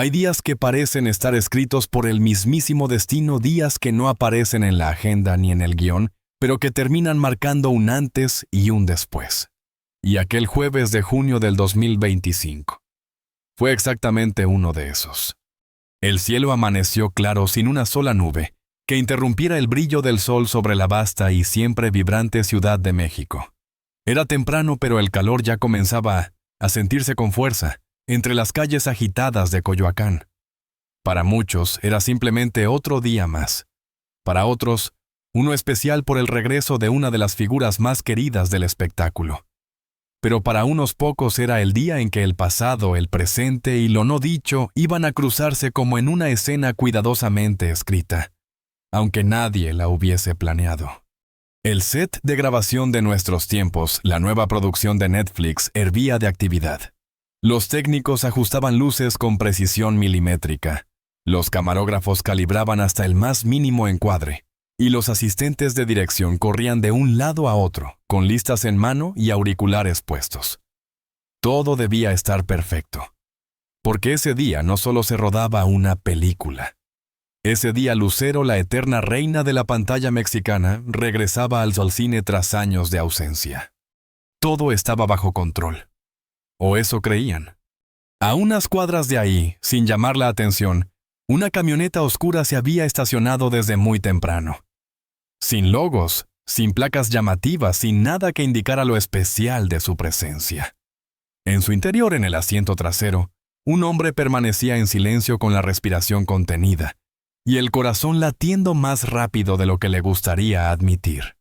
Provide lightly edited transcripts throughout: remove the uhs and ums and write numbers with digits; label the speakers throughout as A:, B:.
A: Hay días que parecen estar escritos por el mismísimo destino, días que no aparecen en la agenda ni en el guión, pero que terminan marcando un antes y un después. Y aquel jueves de junio del 2025 fue exactamente uno de esos. El cielo amaneció claro sin una sola nube que interrumpiera el brillo del sol sobre la vasta y siempre vibrante Ciudad de México. Era temprano, pero el calor ya comenzaba a sentirse con fuerza entre las calles agitadas de Coyoacán. Para muchos era simplemente otro día más. Para otros, uno especial por el regreso de una de las figuras más queridas del espectáculo. Pero para unos pocos era el día en que el pasado, el presente y lo no dicho iban a cruzarse como en una escena cuidadosamente escrita, aunque nadie la hubiese planeado. El set de grabación de Nuestros Tiempos, la nueva producción de Netflix, hervía de actividad. Los técnicos ajustaban luces con precisión milimétrica, los camarógrafos calibraban hasta el más mínimo encuadre, y los asistentes de dirección corrían de un lado a otro, con listas en mano y auriculares puestos. Todo debía estar perfecto, porque ese día no solo se rodaba una película. Ese día Lucero, la eterna reina de la pantalla mexicana, regresaba al cine tras años de ausencia. Todo estaba bajo control. O eso creían. A unas cuadras de ahí, sin llamar la atención, una camioneta oscura se había estacionado desde muy temprano. Sin logos, sin placas llamativas, sin nada que indicara lo especial de su presencia. En su interior, en el asiento trasero, un hombre permanecía en silencio con la respiración contenida y el corazón latiendo más rápido de lo que le gustaría admitir.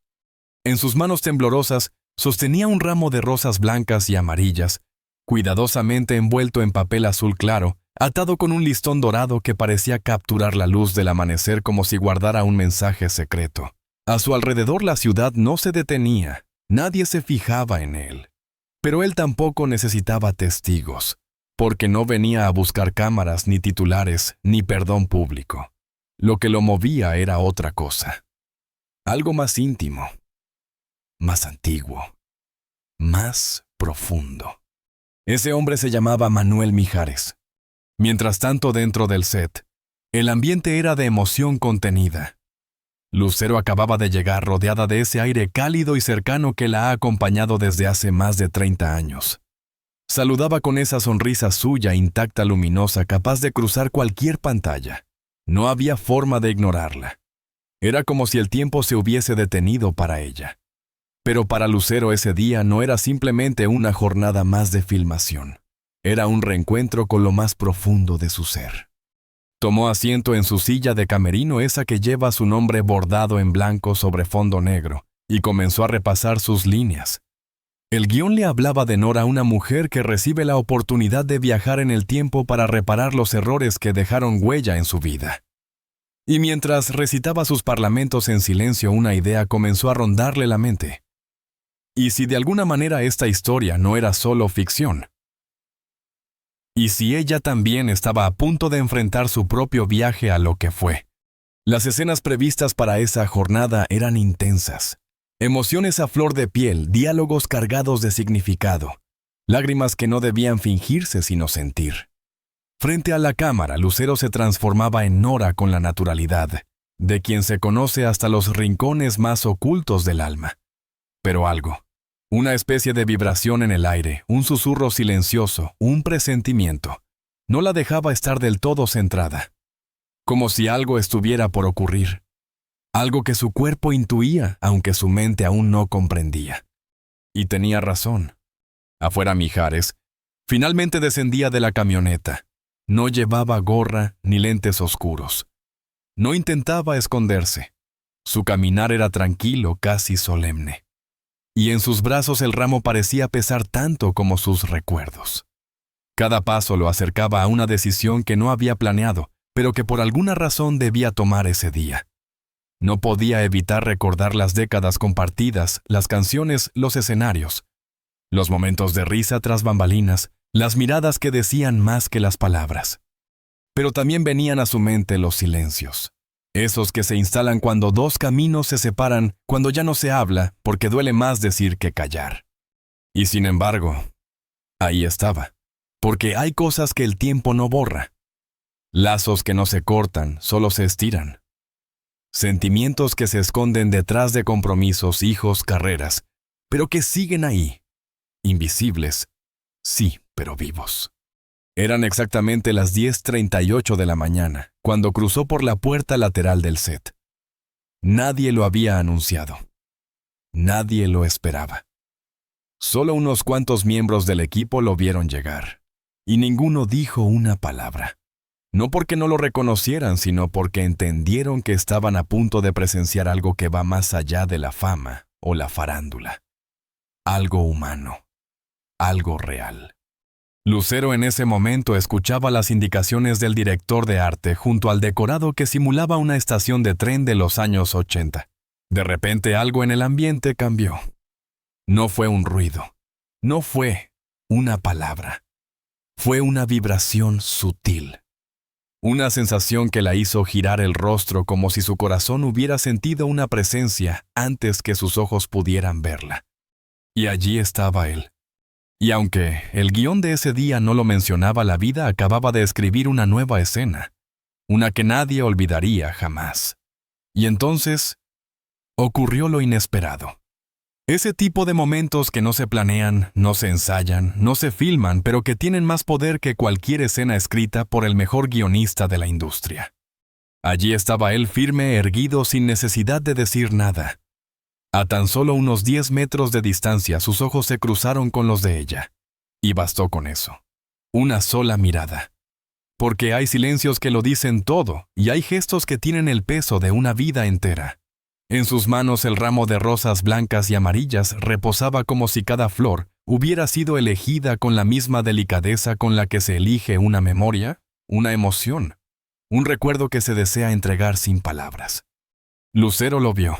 A: En sus manos temblorosas sostenía un ramo de rosas blancas y amarillas, cuidadosamente envuelto en papel azul claro, atado con un listón dorado que parecía capturar la luz del amanecer como si guardara un mensaje secreto. A su alrededor la ciudad no se detenía, nadie se fijaba en él. Pero él tampoco necesitaba testigos, porque no venía a buscar cámaras, ni titulares, ni perdón público. Lo que lo movía era otra cosa. Algo más íntimo, más antiguo, más profundo. Ese hombre se llamaba Manuel Mijares. Mientras tanto, dentro del set, el ambiente era de emoción contenida. Lucero acababa de llegar rodeada de ese aire cálido y cercano que la ha acompañado desde hace más de 30 años. Saludaba con esa sonrisa suya intacta, luminosa, capaz de cruzar cualquier pantalla. No había forma de ignorarla. Era como si el tiempo se hubiese detenido para ella. Pero para Lucero ese día no era simplemente una jornada más de filmación. Era un reencuentro con lo más profundo de su ser. Tomó asiento en su silla de camerino, esa que lleva su nombre bordado en blanco sobre fondo negro, y comenzó a repasar sus líneas. El guión le hablaba de Nora, una mujer que recibe la oportunidad de viajar en el tiempo para reparar los errores que dejaron huella en su vida. Y mientras recitaba sus parlamentos en silencio, una idea comenzó a rondarle la mente. ¿Y si de alguna manera esta historia no era solo ficción? ¿Y si ella también estaba a punto de enfrentar su propio viaje a lo que fue? Las escenas previstas para esa jornada eran intensas. Emociones a flor de piel, diálogos cargados de significado, lágrimas que no debían fingirse sino sentir. Frente a la cámara, Lucero se transformaba en Nora con la naturalidad, de quien se conoce hasta los rincones más ocultos del alma. Pero algo, una especie de vibración en el aire, un susurro silencioso, un presentimiento, no la dejaba estar del todo centrada. Como si algo estuviera por ocurrir. Algo que su cuerpo intuía, aunque su mente aún no comprendía. Y tenía razón. Afuera Mijares finalmente descendía de la camioneta. No llevaba gorra ni lentes oscuros. No intentaba esconderse. Su caminar era tranquilo, casi solemne. Y en sus brazos el ramo parecía pesar tanto como sus recuerdos. Cada paso lo acercaba a una decisión que no había planeado, pero que por alguna razón debía tomar ese día. No podía evitar recordar las décadas compartidas, las canciones, los escenarios, los momentos de risa tras bambalinas, las miradas que decían más que las palabras. Pero también venían a su mente los silencios, esos que se instalan cuando dos caminos se separan, cuando ya no se habla, porque duele más decir que callar. Y sin embargo, ahí estaba, porque hay cosas que el tiempo no borra. Lazos que no se cortan, solo se estiran. Sentimientos que se esconden detrás de compromisos, hijos, carreras, pero que siguen ahí, invisibles, sí, pero vivos. Eran exactamente las 10:38 de la mañana, cuando cruzó por la puerta lateral del set. Nadie lo había anunciado. Nadie lo esperaba. Solo unos cuantos miembros del equipo lo vieron llegar, y ninguno dijo una palabra. No porque no lo reconocieran, sino porque entendieron que estaban a punto de presenciar algo que va más allá de la fama o la farándula. Algo humano. Algo real. Lucero en ese momento escuchaba las indicaciones del director de arte junto al decorado que simulaba una estación de tren de los años 80. De repente algo en el ambiente cambió. No fue un ruido. No fue una palabra. Fue una vibración sutil. Una sensación que la hizo girar el rostro como si su corazón hubiera sentido una presencia antes que sus ojos pudieran verla. Y allí estaba él. Y aunque el guión de ese día no lo mencionaba, la vida acababa de escribir una nueva escena, una que nadie olvidaría jamás. Y entonces ocurrió lo inesperado. Ese tipo de momentos que no se planean, no se ensayan, no se filman, pero que tienen más poder que cualquier escena escrita por el mejor guionista de la industria. Allí estaba él firme, erguido, sin necesidad de decir nada. A tan solo unos 10 metros de distancia, sus ojos se cruzaron con los de ella. Y bastó con eso. Una sola mirada. Porque hay silencios que lo dicen todo, y hay gestos que tienen el peso de una vida entera. En sus manos el ramo de rosas blancas y amarillas reposaba como si cada flor hubiera sido elegida con la misma delicadeza con la que se elige una memoria, una emoción, un recuerdo que se desea entregar sin palabras. Lucero lo vio,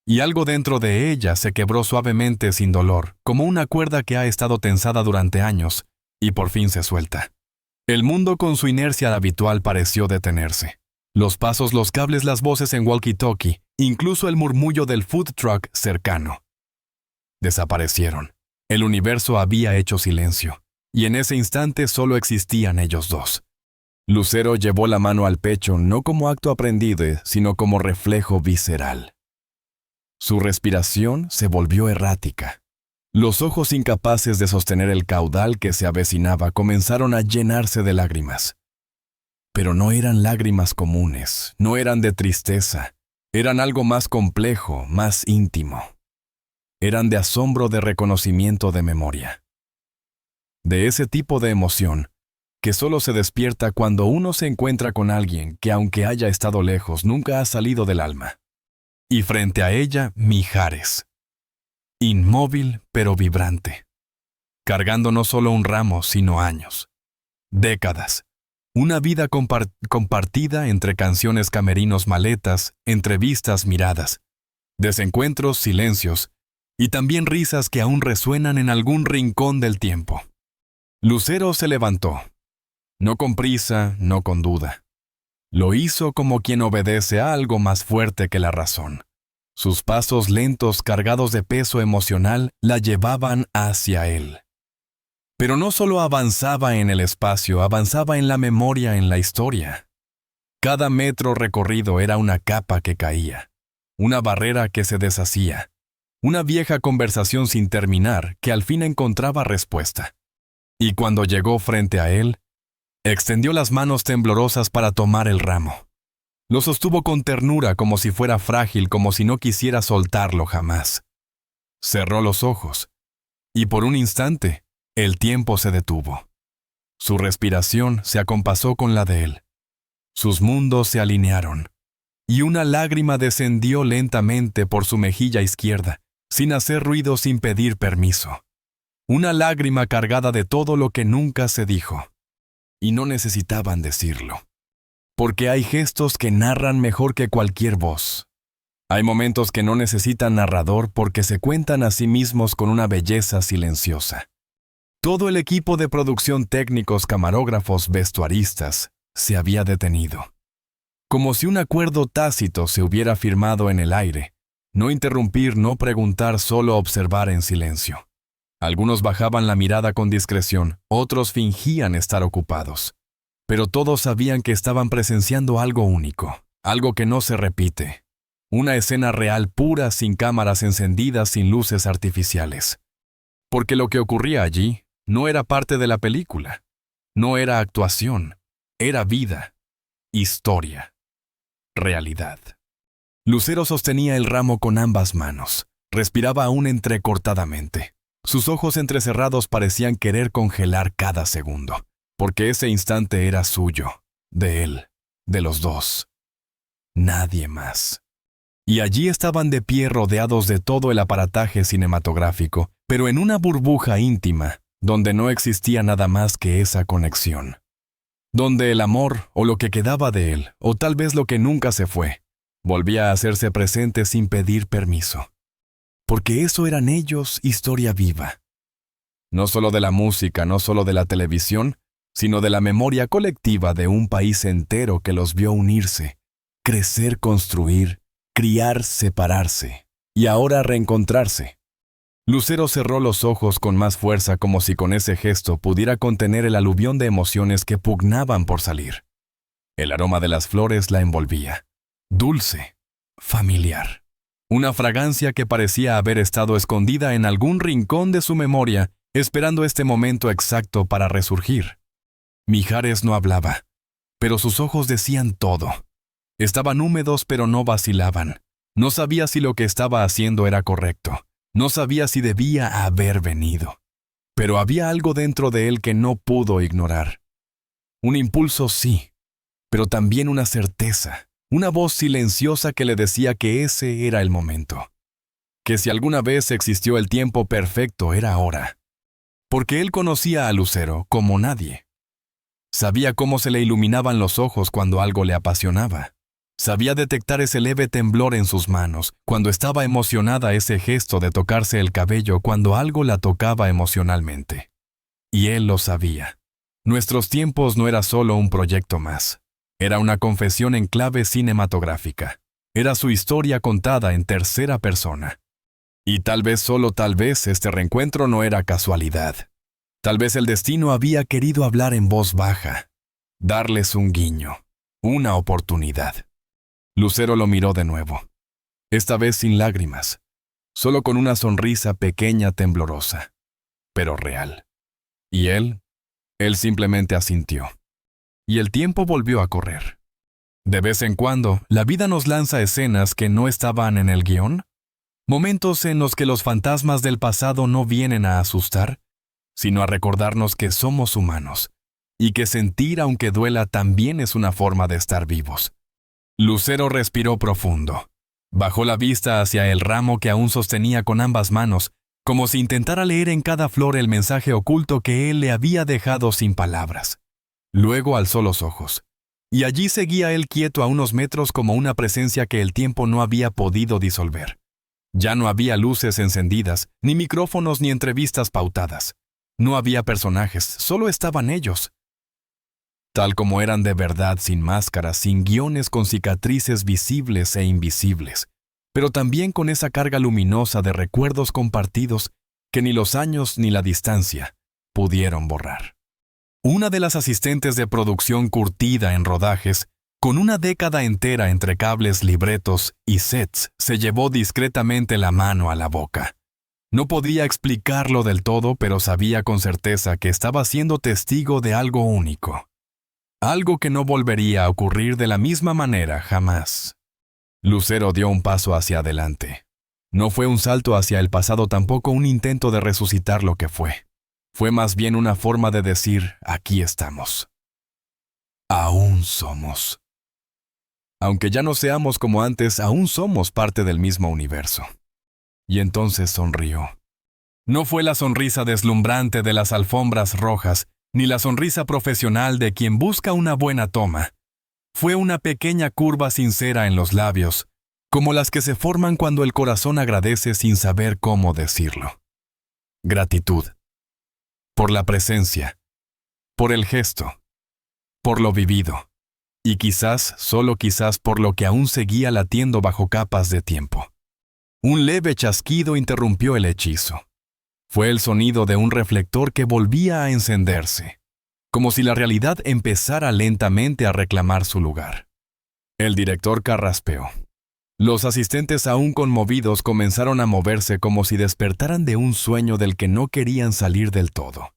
A: y algo dentro de ella se quebró suavemente sin dolor, como una cuerda que ha estado tensada durante años, y por fin se suelta. El mundo con su inercia habitual pareció detenerse. Los pasos, los cables, las voces en walkie-talkie, incluso el murmullo del food truck cercano. Desaparecieron. El universo había hecho silencio, y en ese instante solo existían ellos dos. Lucero llevó la mano al pecho no como acto aprendido, sino como reflejo visceral. Su respiración se volvió errática. Los ojos incapaces de sostener el caudal que se avecinaba comenzaron a llenarse de lágrimas. Pero no eran lágrimas comunes, no eran de tristeza, eran algo más complejo, más íntimo. Eran de asombro, de reconocimiento, de memoria. De ese tipo de emoción, que solo se despierta cuando uno se encuentra con alguien que, aunque haya estado lejos, nunca ha salido del alma. Y frente a ella, Mijares. Inmóvil, pero vibrante. Cargando no solo un ramo, sino años. Décadas. Una vida compartida entre canciones, camerinos, maletas, entrevistas, miradas, desencuentros, silencios, y también risas que aún resuenan en algún rincón del tiempo. Lucero se levantó, no con prisa, no con duda. Lo hizo como quien obedece a algo más fuerte que la razón. Sus pasos lentos, cargados de peso emocional, la llevaban hacia él. Pero no solo avanzaba en el espacio, avanzaba en la memoria, en la historia. Cada metro recorrido era una capa que caía, una barrera que se deshacía, una vieja conversación sin terminar que al fin encontraba respuesta. Y cuando llegó frente a él, extendió las manos temblorosas para tomar el ramo. Lo sostuvo con ternura, como si fuera frágil, como si no quisiera soltarlo jamás. Cerró los ojos, y por un instante, el tiempo se detuvo. Su respiración se acompasó con la de él. Sus mundos se alinearon, y una lágrima descendió lentamente por su mejilla izquierda, sin hacer ruido, sin pedir permiso. Una lágrima cargada de todo lo que nunca se dijo. Y no necesitaban decirlo. Porque hay gestos que narran mejor que cualquier voz. Hay momentos que no necesitan narrador porque se cuentan a sí mismos con una belleza silenciosa. Todo el equipo de producción, técnicos, camarógrafos, vestuaristas, se había detenido. Como si un acuerdo tácito se hubiera firmado en el aire. No interrumpir, no preguntar, solo observar en silencio. Algunos bajaban la mirada con discreción, otros fingían estar ocupados. pero todos sabían que estaban presenciando algo único, algo que no se repite. Una escena real pura, sin cámaras encendidas, sin luces artificiales. Porque lo que ocurría allí no era parte de la película, no era actuación, era vida, historia, realidad. Lucero sostenía el ramo con ambas manos, respiraba aún entrecortadamente. Sus ojos entrecerrados parecían querer congelar cada segundo, porque ese instante era suyo, de él, de los dos. Nadie más. Y allí estaban de pie rodeados de todo el aparataje cinematográfico, pero en una burbuja íntima, donde no existía nada más que esa conexión. Donde el amor, o lo que quedaba de él, o tal vez lo que nunca se fue, volvía a hacerse presente sin pedir permiso. Porque eso eran ellos, historia viva. No solo de la música, no solo de la televisión, sino de la memoria colectiva de un país entero que los vio unirse, crecer, construir, criar, separarse, y ahora reencontrarse. Lucero cerró los ojos con más fuerza, como si con ese gesto pudiera contener el aluvión de emociones que pugnaban por salir. El aroma de las flores la envolvía, dulce, familiar. Una fragancia que parecía haber estado escondida en algún rincón de su memoria, esperando este momento exacto para resurgir. Mijares no hablaba, pero sus ojos decían todo. Estaban húmedos, pero no vacilaban. No sabía si lo que estaba haciendo era correcto. No sabía si debía haber venido. Pero había algo dentro de él que no pudo ignorar. Un impulso sí, pero también una certeza. Una voz silenciosa que le decía que ese era el momento. Que si alguna vez existió el tiempo perfecto era ahora. Porque él conocía a Lucero como nadie. Sabía cómo se le iluminaban los ojos cuando algo le apasionaba. Sabía detectar ese leve temblor en sus manos, cuando estaba emocionada, ese gesto de tocarse el cabello cuando algo la tocaba emocionalmente. Y él lo sabía. Nuestros tiempos no era solo un proyecto más. Era una confesión en clave cinematográfica. Era su historia contada en tercera persona. Y tal vez, solo tal vez, este reencuentro no era casualidad. Tal vez el destino había querido hablar en voz baja, darles un guiño, una oportunidad. Lucero lo miró de nuevo, esta vez sin lágrimas, solo con una sonrisa pequeña, temblorosa, pero real. Y él simplemente asintió. Y el tiempo volvió a correr. De vez en cuando, la vida nos lanza escenas que no estaban en el guión, momentos en los que los fantasmas del pasado no vienen a asustar, sino a recordarnos que somos humanos, y que sentir aunque duela también es una forma de estar vivos. Lucero respiró profundo. Bajó la vista hacia el ramo que aún sostenía con ambas manos, como si intentara leer en cada flor el mensaje oculto que él le había dejado sin palabras. Luego alzó los ojos, y allí seguía él quieto a unos metros como una presencia que el tiempo no había podido disolver. Ya no había luces encendidas, ni micrófonos ni entrevistas pautadas. No había personajes, solo estaban ellos. Tal como eran de verdad, sin máscaras, sin guiones, con cicatrices visibles e invisibles, pero también con esa carga luminosa de recuerdos compartidos que ni los años ni la distancia pudieron borrar. Una de las asistentes de producción curtida en rodajes, con una década entera entre cables, libretos y sets, se llevó discretamente la mano a la boca. No podía explicarlo del todo, pero sabía con certeza que estaba siendo testigo de algo único. Algo que no volvería a ocurrir de la misma manera jamás. Lucero dio un paso hacia adelante. No fue un salto hacia el pasado, tampoco un intento de resucitar lo que fue. Fue más bien una forma de decir, aquí estamos. Aún somos. Aunque ya no seamos como antes, aún somos parte del mismo universo. Y entonces sonrió. No fue la sonrisa deslumbrante de las alfombras rojas, ni la sonrisa profesional de quien busca una buena toma. Fue una pequeña curva sincera en los labios, como las que se forman cuando el corazón agradece sin saber cómo decirlo. Gratitud. Por la presencia, por el gesto, por lo vivido, y quizás, solo quizás, por lo que aún seguía latiendo bajo capas de tiempo. Un leve chasquido interrumpió el hechizo. Fue el sonido de un reflector que volvía a encenderse. como si la realidad empezara lentamente a reclamar su lugar. El director carraspeó. Los asistentes, aún conmovidos, comenzaron a moverse como si despertaran de un sueño del que no querían salir del todo.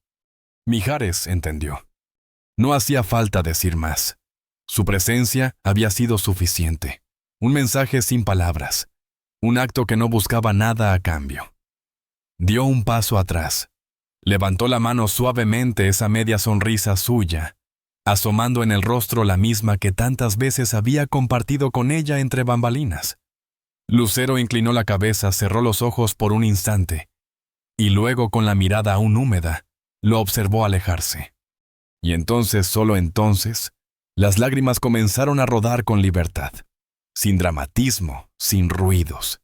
A: Mijares entendió. No hacía falta decir más. Su presencia había sido suficiente. Un mensaje sin palabras. Un acto que no buscaba nada a cambio. Dio un paso atrás. Levantó la mano suavemente, esa media sonrisa suya, asomando en el rostro la misma que tantas veces había compartido con ella entre bambalinas. Lucero inclinó la cabeza, cerró los ojos por un instante, y luego, con la mirada aún húmeda, lo observó alejarse. Y entonces, solo entonces, las lágrimas comenzaron a rodar con libertad, sin dramatismo, sin ruidos.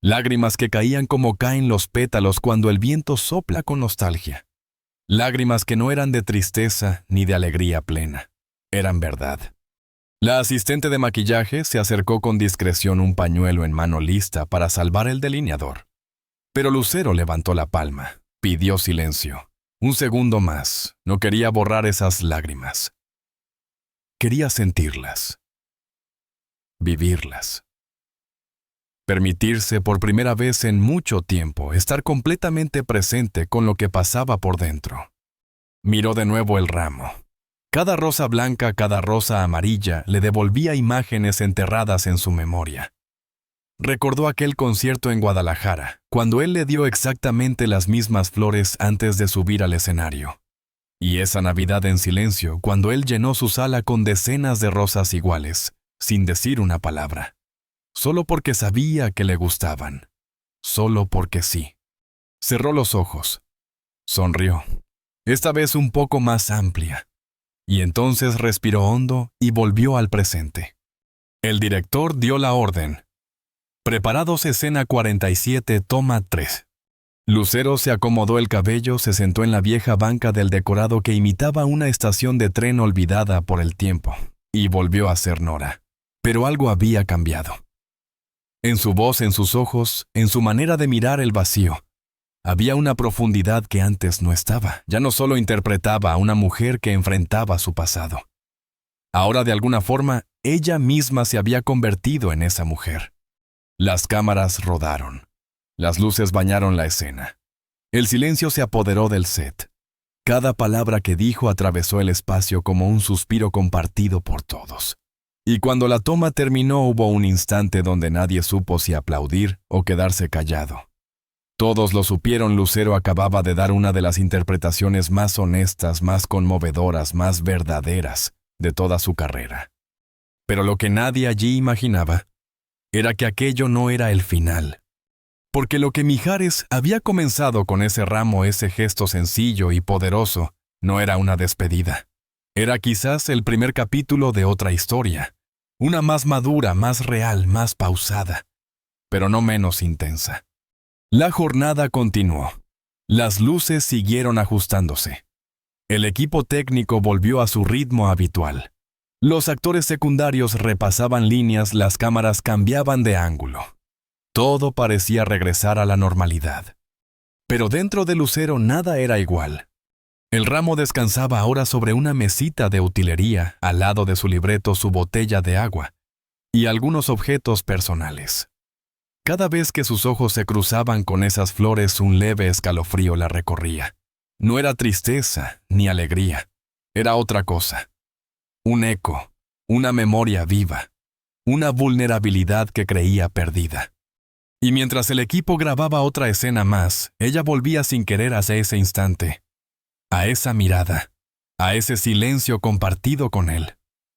A: Lágrimas que caían como caen los pétalos cuando el viento sopla con nostalgia. Lágrimas que no eran de tristeza ni de alegría plena. Eran verdad. La asistente de maquillaje se acercó con discreción, un pañuelo en mano lista para salvar el delineador. Pero Lucero levantó la palma, pidió silencio. Un segundo más. No quería borrar esas lágrimas. Quería sentirlas. Vivirlas. Permitirse por primera vez en mucho tiempo estar completamente presente con lo que pasaba por dentro. Miró de nuevo el ramo. Cada rosa blanca, cada rosa amarilla le devolvía imágenes enterradas en su memoria. Recordó aquel concierto en Guadalajara, cuando él le dio exactamente las mismas flores antes de subir al escenario. Y esa Navidad en silencio, cuando él llenó su sala con decenas de rosas iguales, sin decir una palabra. Solo porque sabía que le gustaban. Solo porque sí. Cerró los ojos. Sonrió. Esta vez un poco más amplia. Y entonces respiró hondo y volvió al presente. El director dio la orden. Preparados, escena 47, toma 3. Lucero se acomodó el cabello, se sentó en la vieja banca del decorado que imitaba una estación de tren olvidada por el tiempo, y volvió a ser Nora. Pero algo había cambiado. En su voz, en sus ojos, en su manera de mirar el vacío. Había una profundidad que antes no estaba. Ya no solo interpretaba a una mujer que enfrentaba su pasado. Ahora, de alguna forma, ella misma se había convertido en esa mujer. Las cámaras rodaron. Las luces bañaron la escena. El silencio se apoderó del set. Cada palabra que dijo atravesó el espacio como un suspiro compartido por todos. Y cuando la toma terminó, hubo un instante donde nadie supo si aplaudir o quedarse callado. Todos lo supieron. Lucero acababa de dar una de las interpretaciones más honestas, más conmovedoras, más verdaderas de toda su carrera. Pero lo que nadie allí imaginaba era que aquello no era el final. Porque lo que Mijares había comenzado con ese ramo, ese gesto sencillo y poderoso, no era una despedida. Era quizás el primer capítulo de otra historia, una más madura, más real, más pausada, pero no menos intensa. La jornada continuó. Las luces siguieron ajustándose. El equipo técnico volvió a su ritmo habitual. Los actores secundarios repasaban líneas, las cámaras cambiaban de ángulo. Todo parecía regresar a la normalidad. Pero dentro de Lucero nada era igual. El ramo descansaba ahora sobre una mesita de utilería, al lado de su libreto, su botella de agua y algunos objetos personales. Cada vez que sus ojos se cruzaban con esas flores, un leve escalofrío la recorría. No era tristeza ni alegría, era otra cosa. Un eco, una memoria viva, una vulnerabilidad que creía perdida. Y mientras el equipo grababa otra escena más, ella volvía sin querer hacia ese instante. A esa mirada, a ese silencio compartido con él,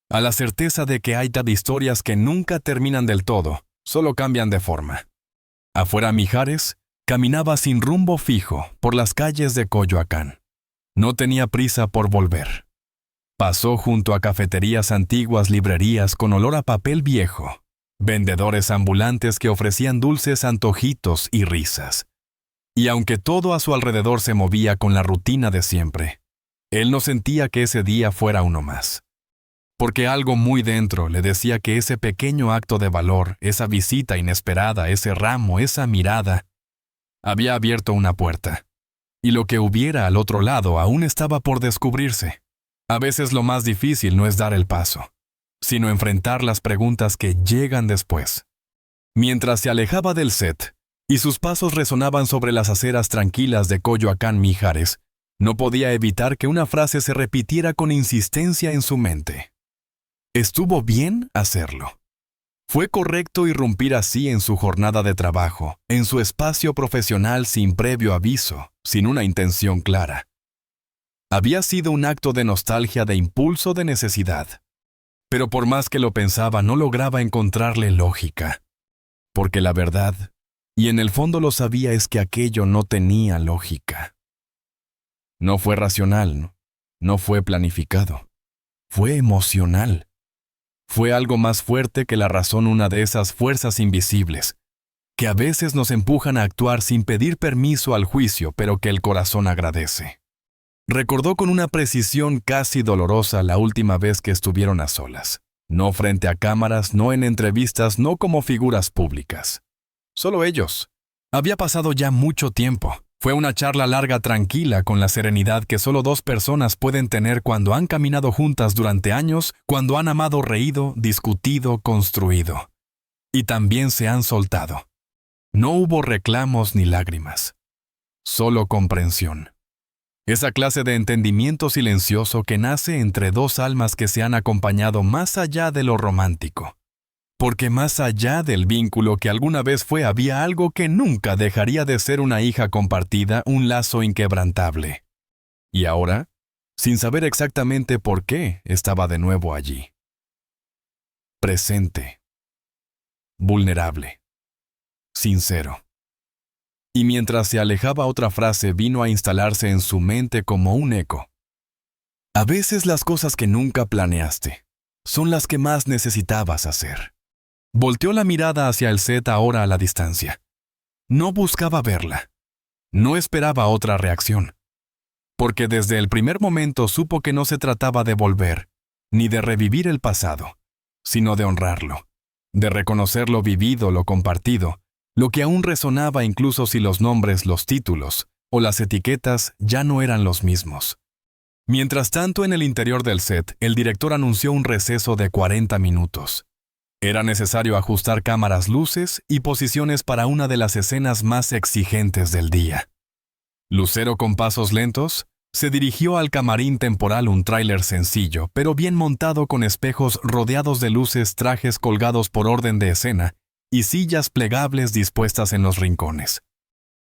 A: a la certeza de que hay historias que nunca terminan del todo, solo cambian de forma. Afuera, Mijares caminaba sin rumbo fijo por las calles de Coyoacán. No tenía prisa por volver. Pasó junto a cafeterías antiguas, librerías con olor a papel viejo, vendedores ambulantes que ofrecían dulces antojitos y risas. Y aunque todo a su alrededor se movía con la rutina de siempre, él no sentía que ese día fuera uno más. Porque algo muy dentro le decía que ese pequeño acto de valor, esa visita inesperada, ese ramo, esa mirada, había abierto una puerta. Y lo que hubiera al otro lado aún estaba por descubrirse. A veces lo más difícil no es dar el paso, sino enfrentar las preguntas que llegan después. Mientras se alejaba del set, y sus pasos resonaban sobre las aceras tranquilas de Coyoacán, Mijares, no podía evitar que una frase se repitiera con insistencia en su mente. Estuvo bien hacerlo. Fue correcto irrumpir así en su jornada de trabajo, en su espacio profesional sin previo aviso, sin una intención clara. Había sido un acto de nostalgia, de impulso, de necesidad. Pero por más que lo pensaba, no lograba encontrarle lógica. Porque la verdad, y en el fondo lo sabía, es que aquello no tenía lógica. No fue racional, no fue planificado. Fue emocional. Fue algo más fuerte que la razón, una de esas fuerzas invisibles, que a veces nos empujan a actuar sin pedir permiso al juicio, pero que el corazón agradece. Recordó con una precisión casi dolorosa la última vez que estuvieron a solas. No frente a cámaras, no en entrevistas, no como figuras públicas. Solo ellos. Había pasado ya mucho tiempo. Fue una charla larga, tranquila, con la serenidad que solo dos personas pueden tener cuando han caminado juntas durante años, cuando han amado, reído, discutido, construido. Y también se han soltado. No hubo reclamos ni lágrimas. Solo comprensión. Esa clase de entendimiento silencioso que nace entre dos almas que se han acompañado más allá de lo romántico. Porque más allá del vínculo que alguna vez fue, había algo que nunca dejaría de ser una hija compartida, un lazo inquebrantable. Y ahora, sin saber exactamente por qué, estaba de nuevo allí. Presente. Vulnerable. Sincero. Y mientras se alejaba, otra frase vino a instalarse en su mente como un eco. A veces las cosas que nunca planeaste son las que más necesitabas hacer. Volteó la mirada hacia el set, ahora a la distancia. No buscaba verla. No esperaba otra reacción. Porque desde el primer momento supo que no se trataba de volver, ni de revivir el pasado, sino de honrarlo, de reconocer lo vivido, lo compartido, lo que aún resonaba incluso si los nombres, los títulos o las etiquetas ya no eran los mismos. Mientras tanto, en el interior del set, el director anunció un receso de 40 minutos. Era necesario ajustar cámaras, luces y posiciones para una de las escenas más exigentes del día. Lucero, con pasos lentos, se dirigió al camarín temporal, un tráiler sencillo, pero bien montado, con espejos rodeados de luces, trajes colgados por orden de escena y sillas plegables dispuestas en los rincones.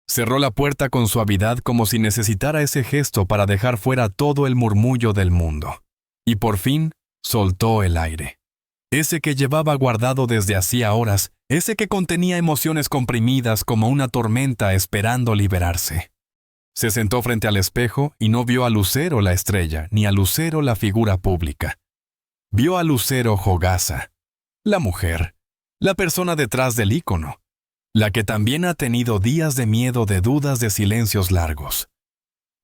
A: Cerró la puerta con suavidad, como si necesitara ese gesto para dejar fuera todo el murmullo del mundo. Y por fin, soltó el aire. Ese que llevaba guardado desde hacía horas, ese que contenía emociones comprimidas como una tormenta esperando liberarse. Se sentó frente al espejo y no vio a Lucero la estrella, ni a Lucero la figura pública. Vio a Lucero Jogaza, la mujer, la persona detrás del ícono, la que también ha tenido días de miedo, de dudas, de silencios largos,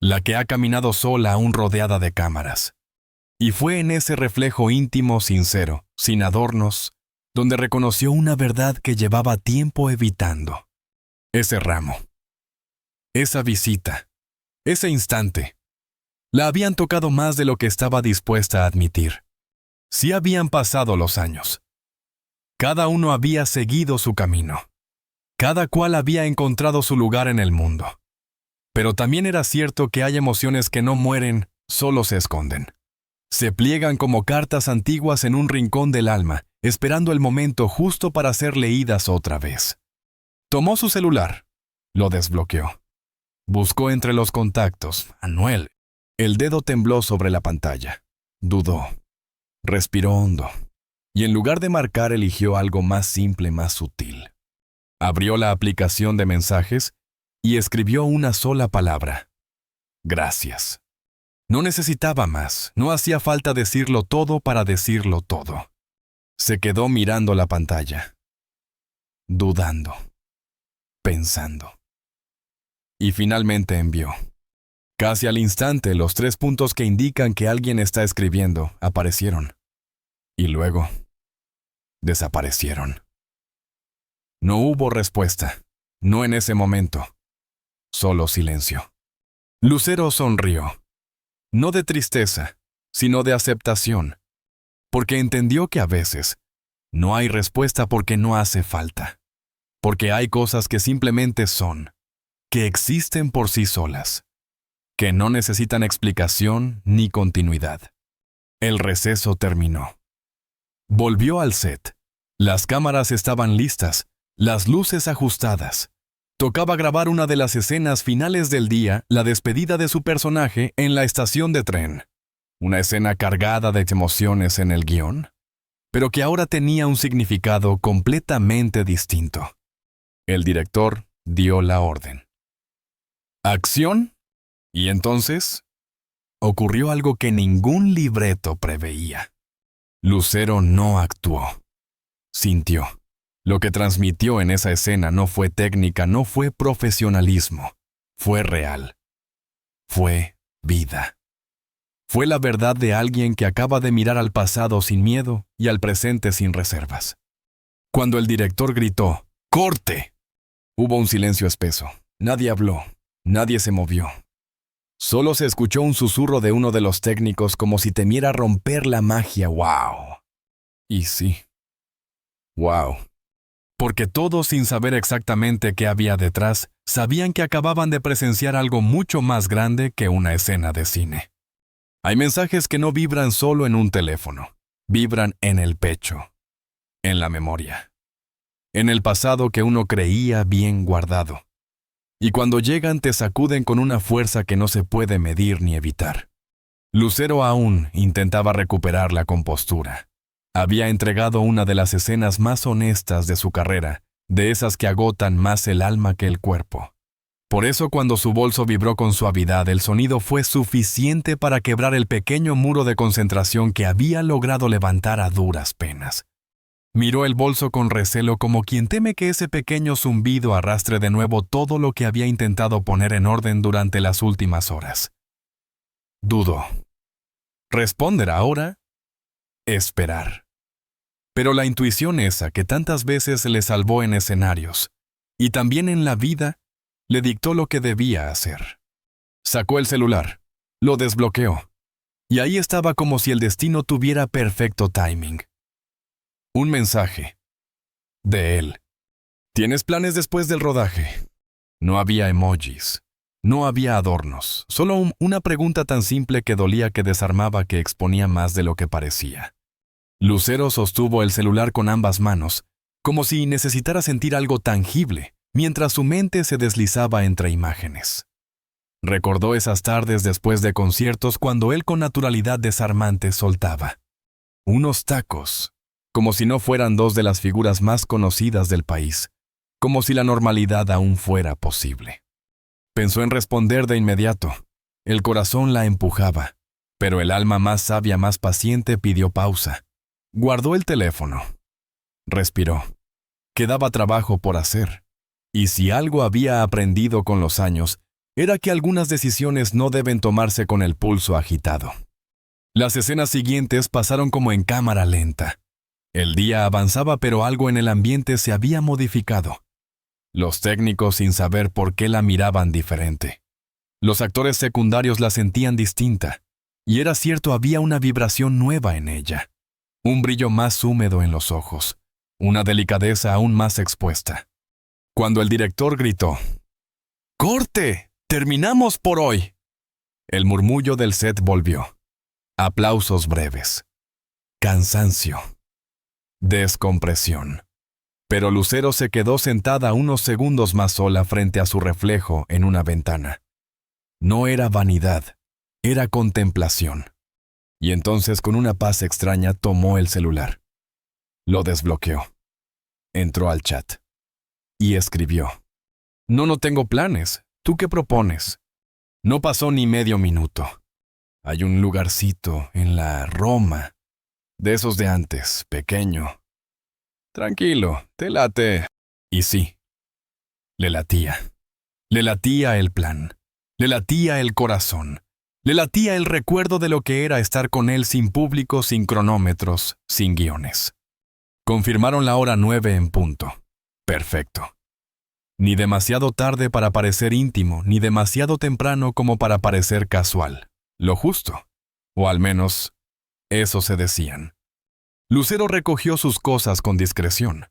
A: la que ha caminado sola aún rodeada de cámaras. Y fue en ese reflejo íntimo, sincero, sin adornos, donde reconoció una verdad que llevaba tiempo evitando. Ese ramo, esa visita, ese instante, la habían tocado más de lo que estaba dispuesta a admitir. Sí habían pasado los años. Cada uno había seguido su camino. Cada cual había encontrado su lugar en el mundo. Pero también era cierto que hay emociones que no mueren, solo se esconden. Se pliegan como cartas antiguas en un rincón del alma, esperando el momento justo para ser leídas otra vez. Tomó su celular. Lo desbloqueó. Buscó entre los contactos. Anuel. El dedo tembló sobre la pantalla. Dudó. Respiró hondo. Y en lugar de marcar, eligió algo más simple, más sutil. Abrió la aplicación de mensajes y escribió una sola palabra. Gracias. No necesitaba más, no hacía falta decirlo todo para decirlo todo. Se quedó mirando la pantalla, dudando, pensando. Y finalmente envió. Casi al instante, los 3 puntos que indican que alguien está escribiendo aparecieron. Y luego, desaparecieron. No hubo respuesta, no en ese momento. Solo silencio. Lucero sonrió. No de tristeza, sino de aceptación, porque entendió que a veces no hay respuesta porque no hace falta, porque hay cosas que simplemente son, que existen por sí solas, que no necesitan explicación ni continuidad. El receso terminó. Volvió al set. Las cámaras estaban listas, las luces ajustadas. Tocaba grabar una de las escenas finales del día, la despedida de su personaje en la estación de tren. Una escena cargada de emociones en el guión, pero que ahora tenía un significado completamente distinto. El director dio la orden. ¿Acción? Y entonces ocurrió algo que ningún libreto preveía. Lucero no actuó. Sintió. Lo que transmitió en esa escena no fue técnica, no fue profesionalismo. Fue real. Fue vida. Fue la verdad de alguien que acaba de mirar al pasado sin miedo y al presente sin reservas. Cuando el director gritó, ¡corte!, hubo un silencio espeso. Nadie habló. Nadie se movió. Solo se escuchó un susurro de uno de los técnicos como si temiera romper la magia. ¡Wow! Y sí. ¡Wow! Porque todos, sin saber exactamente qué había detrás, sabían que acababan de presenciar algo mucho más grande que una escena de cine. Hay mensajes que no vibran solo en un teléfono, vibran en el pecho, en la memoria, en el pasado que uno creía bien guardado. Y cuando llegan te sacuden con una fuerza que no se puede medir ni evitar. Lucero aún intentaba recuperar la compostura. Había entregado una de las escenas más honestas de su carrera, de esas que agotan más el alma que el cuerpo. Por eso cuando su bolso vibró con suavidad, el sonido fue suficiente para quebrar el pequeño muro de concentración que había logrado levantar a duras penas. Miró el bolso con recelo como quien teme que ese pequeño zumbido arrastre de nuevo todo lo que había intentado poner en orden durante las últimas horas. Dudó. ¿Responder ahora? Esperar. Pero la intuición esa que tantas veces le salvó en escenarios, y también en la vida, le dictó lo que debía hacer. Sacó el celular, lo desbloqueó, y ahí estaba como si el destino tuviera perfecto timing. Un mensaje. De él. ¿Tienes planes después del rodaje? No había emojis. No había adornos. Solo una pregunta tan simple que dolía, que desarmaba, que exponía más de lo que parecía. Lucero sostuvo el celular con ambas manos, como si necesitara sentir algo tangible, mientras su mente se deslizaba entre imágenes. Recordó esas tardes después de conciertos cuando él con naturalidad desarmante soltaba unos tacos, como si no fueran dos de las figuras más conocidas del país, como si la normalidad aún fuera posible. Pensó en responder de inmediato. El corazón la empujaba, pero el alma más sabia, más paciente, pidió pausa. Guardó el teléfono. Respiró. Quedaba trabajo por hacer. Y si algo había aprendido con los años, era que algunas decisiones no deben tomarse con el pulso agitado. Las escenas siguientes pasaron como en cámara lenta. El día avanzaba, pero algo en el ambiente se había modificado. Los técnicos, sin saber por qué, la miraban diferente. Los actores secundarios la sentían distinta. Y era cierto, había una vibración nueva en ella. Un brillo más húmedo en los ojos. Una delicadeza aún más expuesta. Cuando el director gritó, ¡corte! ¡Terminamos por hoy! El murmullo del set volvió. Aplausos breves. Cansancio. Descompresión. Pero Lucero se quedó sentada unos segundos más sola frente a su reflejo en una ventana. No era vanidad, era contemplación. Y entonces, con una paz extraña, tomó el celular. Lo desbloqueó. Entró al chat. Y escribió. No tengo planes. ¿Tú qué propones? No pasó ni medio minuto. Hay un lugarcito en la Roma. De esos de antes, pequeño. Tranquilo, te late. Y sí, le latía. Le latía el plan. Le latía el corazón. Le latía el recuerdo de lo que era estar con él sin público, sin cronómetros, sin guiones. Confirmaron la hora 9 en punto. Perfecto. Ni demasiado tarde para parecer íntimo, ni demasiado temprano como para parecer casual. Lo justo. O al menos, eso se decían. Lucero recogió sus cosas con discreción.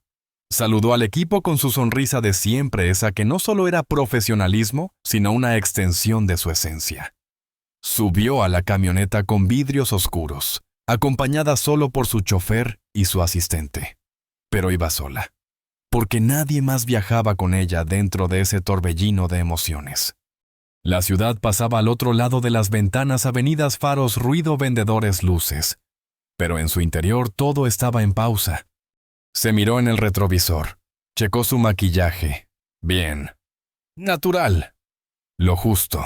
A: Saludó al equipo con su sonrisa de siempre, esa que no solo era profesionalismo, sino una extensión de su esencia. Subió a la camioneta con vidrios oscuros, acompañada solo por su chofer y su asistente. Pero iba sola, porque nadie más viajaba con ella dentro de ese torbellino de emociones. La ciudad pasaba al otro lado de las ventanas, avenidas, faros, ruido, vendedores, luces. Pero en su interior todo estaba en pausa. Se miró en el retrovisor. Checó su maquillaje. Bien. Natural. Lo justo.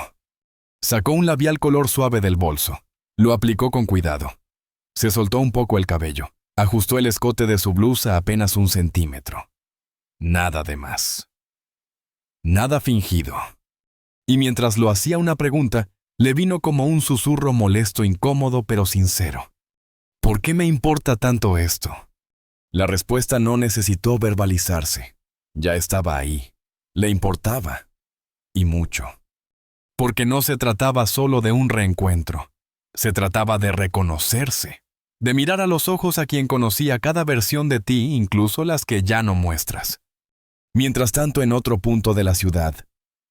A: Sacó un labial color suave del bolso. Lo aplicó con cuidado. Se soltó un poco el cabello. Ajustó el escote de su blusa apenas 1 centímetro. Nada de más. Nada fingido. Y mientras lo hacía una pregunta, le vino como un susurro molesto, incómodo, pero sincero. ¿Por qué me importa tanto esto? La respuesta no necesitó verbalizarse. Ya estaba ahí. Le importaba. Y mucho. Porque no se trataba solo de un reencuentro. Se trataba de reconocerse. De mirar a los ojos a quien conocía cada versión de ti, incluso las que ya no muestras. Mientras tanto, en otro punto de la ciudad,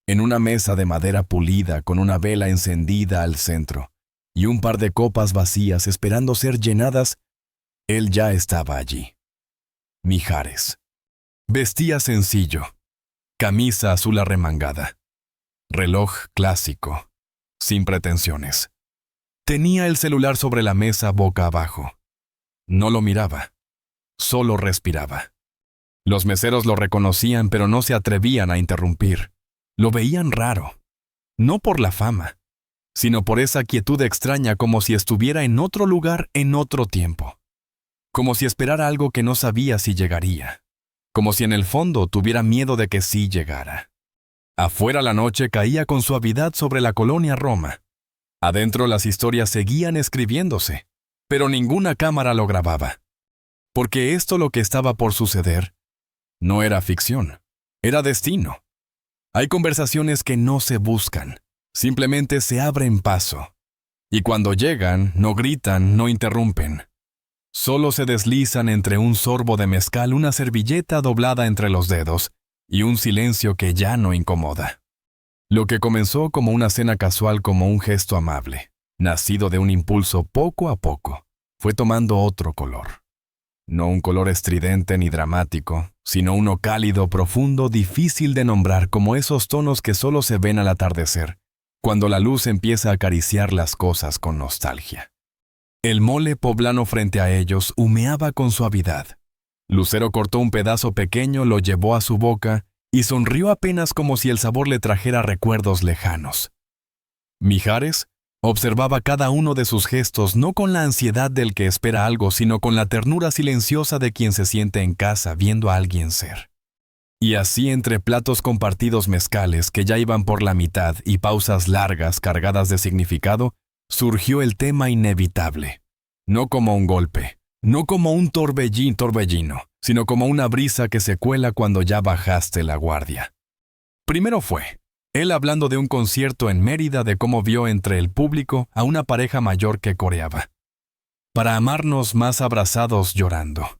A: en una mesa de madera pulida con una vela encendida al centro y un par de copas vacías esperando ser llenadas, él ya estaba allí. Mijares. Vestía sencillo. Camisa azul arremangada. Reloj clásico. Sin pretensiones. Tenía el celular sobre la mesa boca abajo. No lo miraba. Solo respiraba. Los meseros lo reconocían, pero no se atrevían a interrumpir. Lo veían raro. No por la fama, sino por esa quietud extraña, como si estuviera en otro lugar en otro tiempo. Como si esperara algo que no sabía si llegaría. Como si en el fondo tuviera miedo de que sí llegara. Afuera la noche caía con suavidad sobre la colonia Roma. Adentro las historias seguían escribiéndose, pero ninguna cámara lo grababa. Porque esto, lo que estaba por suceder, no era ficción, era destino. Hay conversaciones que no se buscan, simplemente se abren paso. Y cuando llegan, no gritan, no interrumpen. Solo se deslizan entre un sorbo de mezcal, una servilleta doblada entre los dedos y un silencio que ya no incomoda. Lo que comenzó como una cena casual, como un gesto amable, nacido de un impulso, poco a poco, fue tomando otro color. No un color estridente ni dramático, sino uno cálido, profundo, difícil de nombrar, como esos tonos que solo se ven al atardecer, cuando la luz empieza a acariciar las cosas con nostalgia. El mole poblano frente a ellos humeaba con suavidad. Lucero cortó un pedazo pequeño, lo llevó a su boca y sonrió apenas, como si el sabor le trajera recuerdos lejanos. Mijares observaba cada uno de sus gestos, no con la ansiedad del que espera algo, sino con la ternura silenciosa de quien se siente en casa viendo a alguien ser. Y así, entre platos compartidos, mezcales que ya iban por la mitad y pausas largas cargadas de significado, surgió el tema inevitable. No como un golpe, no como un torbellino, sino como una brisa que se cuela cuando ya bajaste la guardia. Primero fue él hablando de un concierto en Mérida, de cómo vio entre el público a una pareja mayor que coreaba "Para amarnos más abrazados llorando",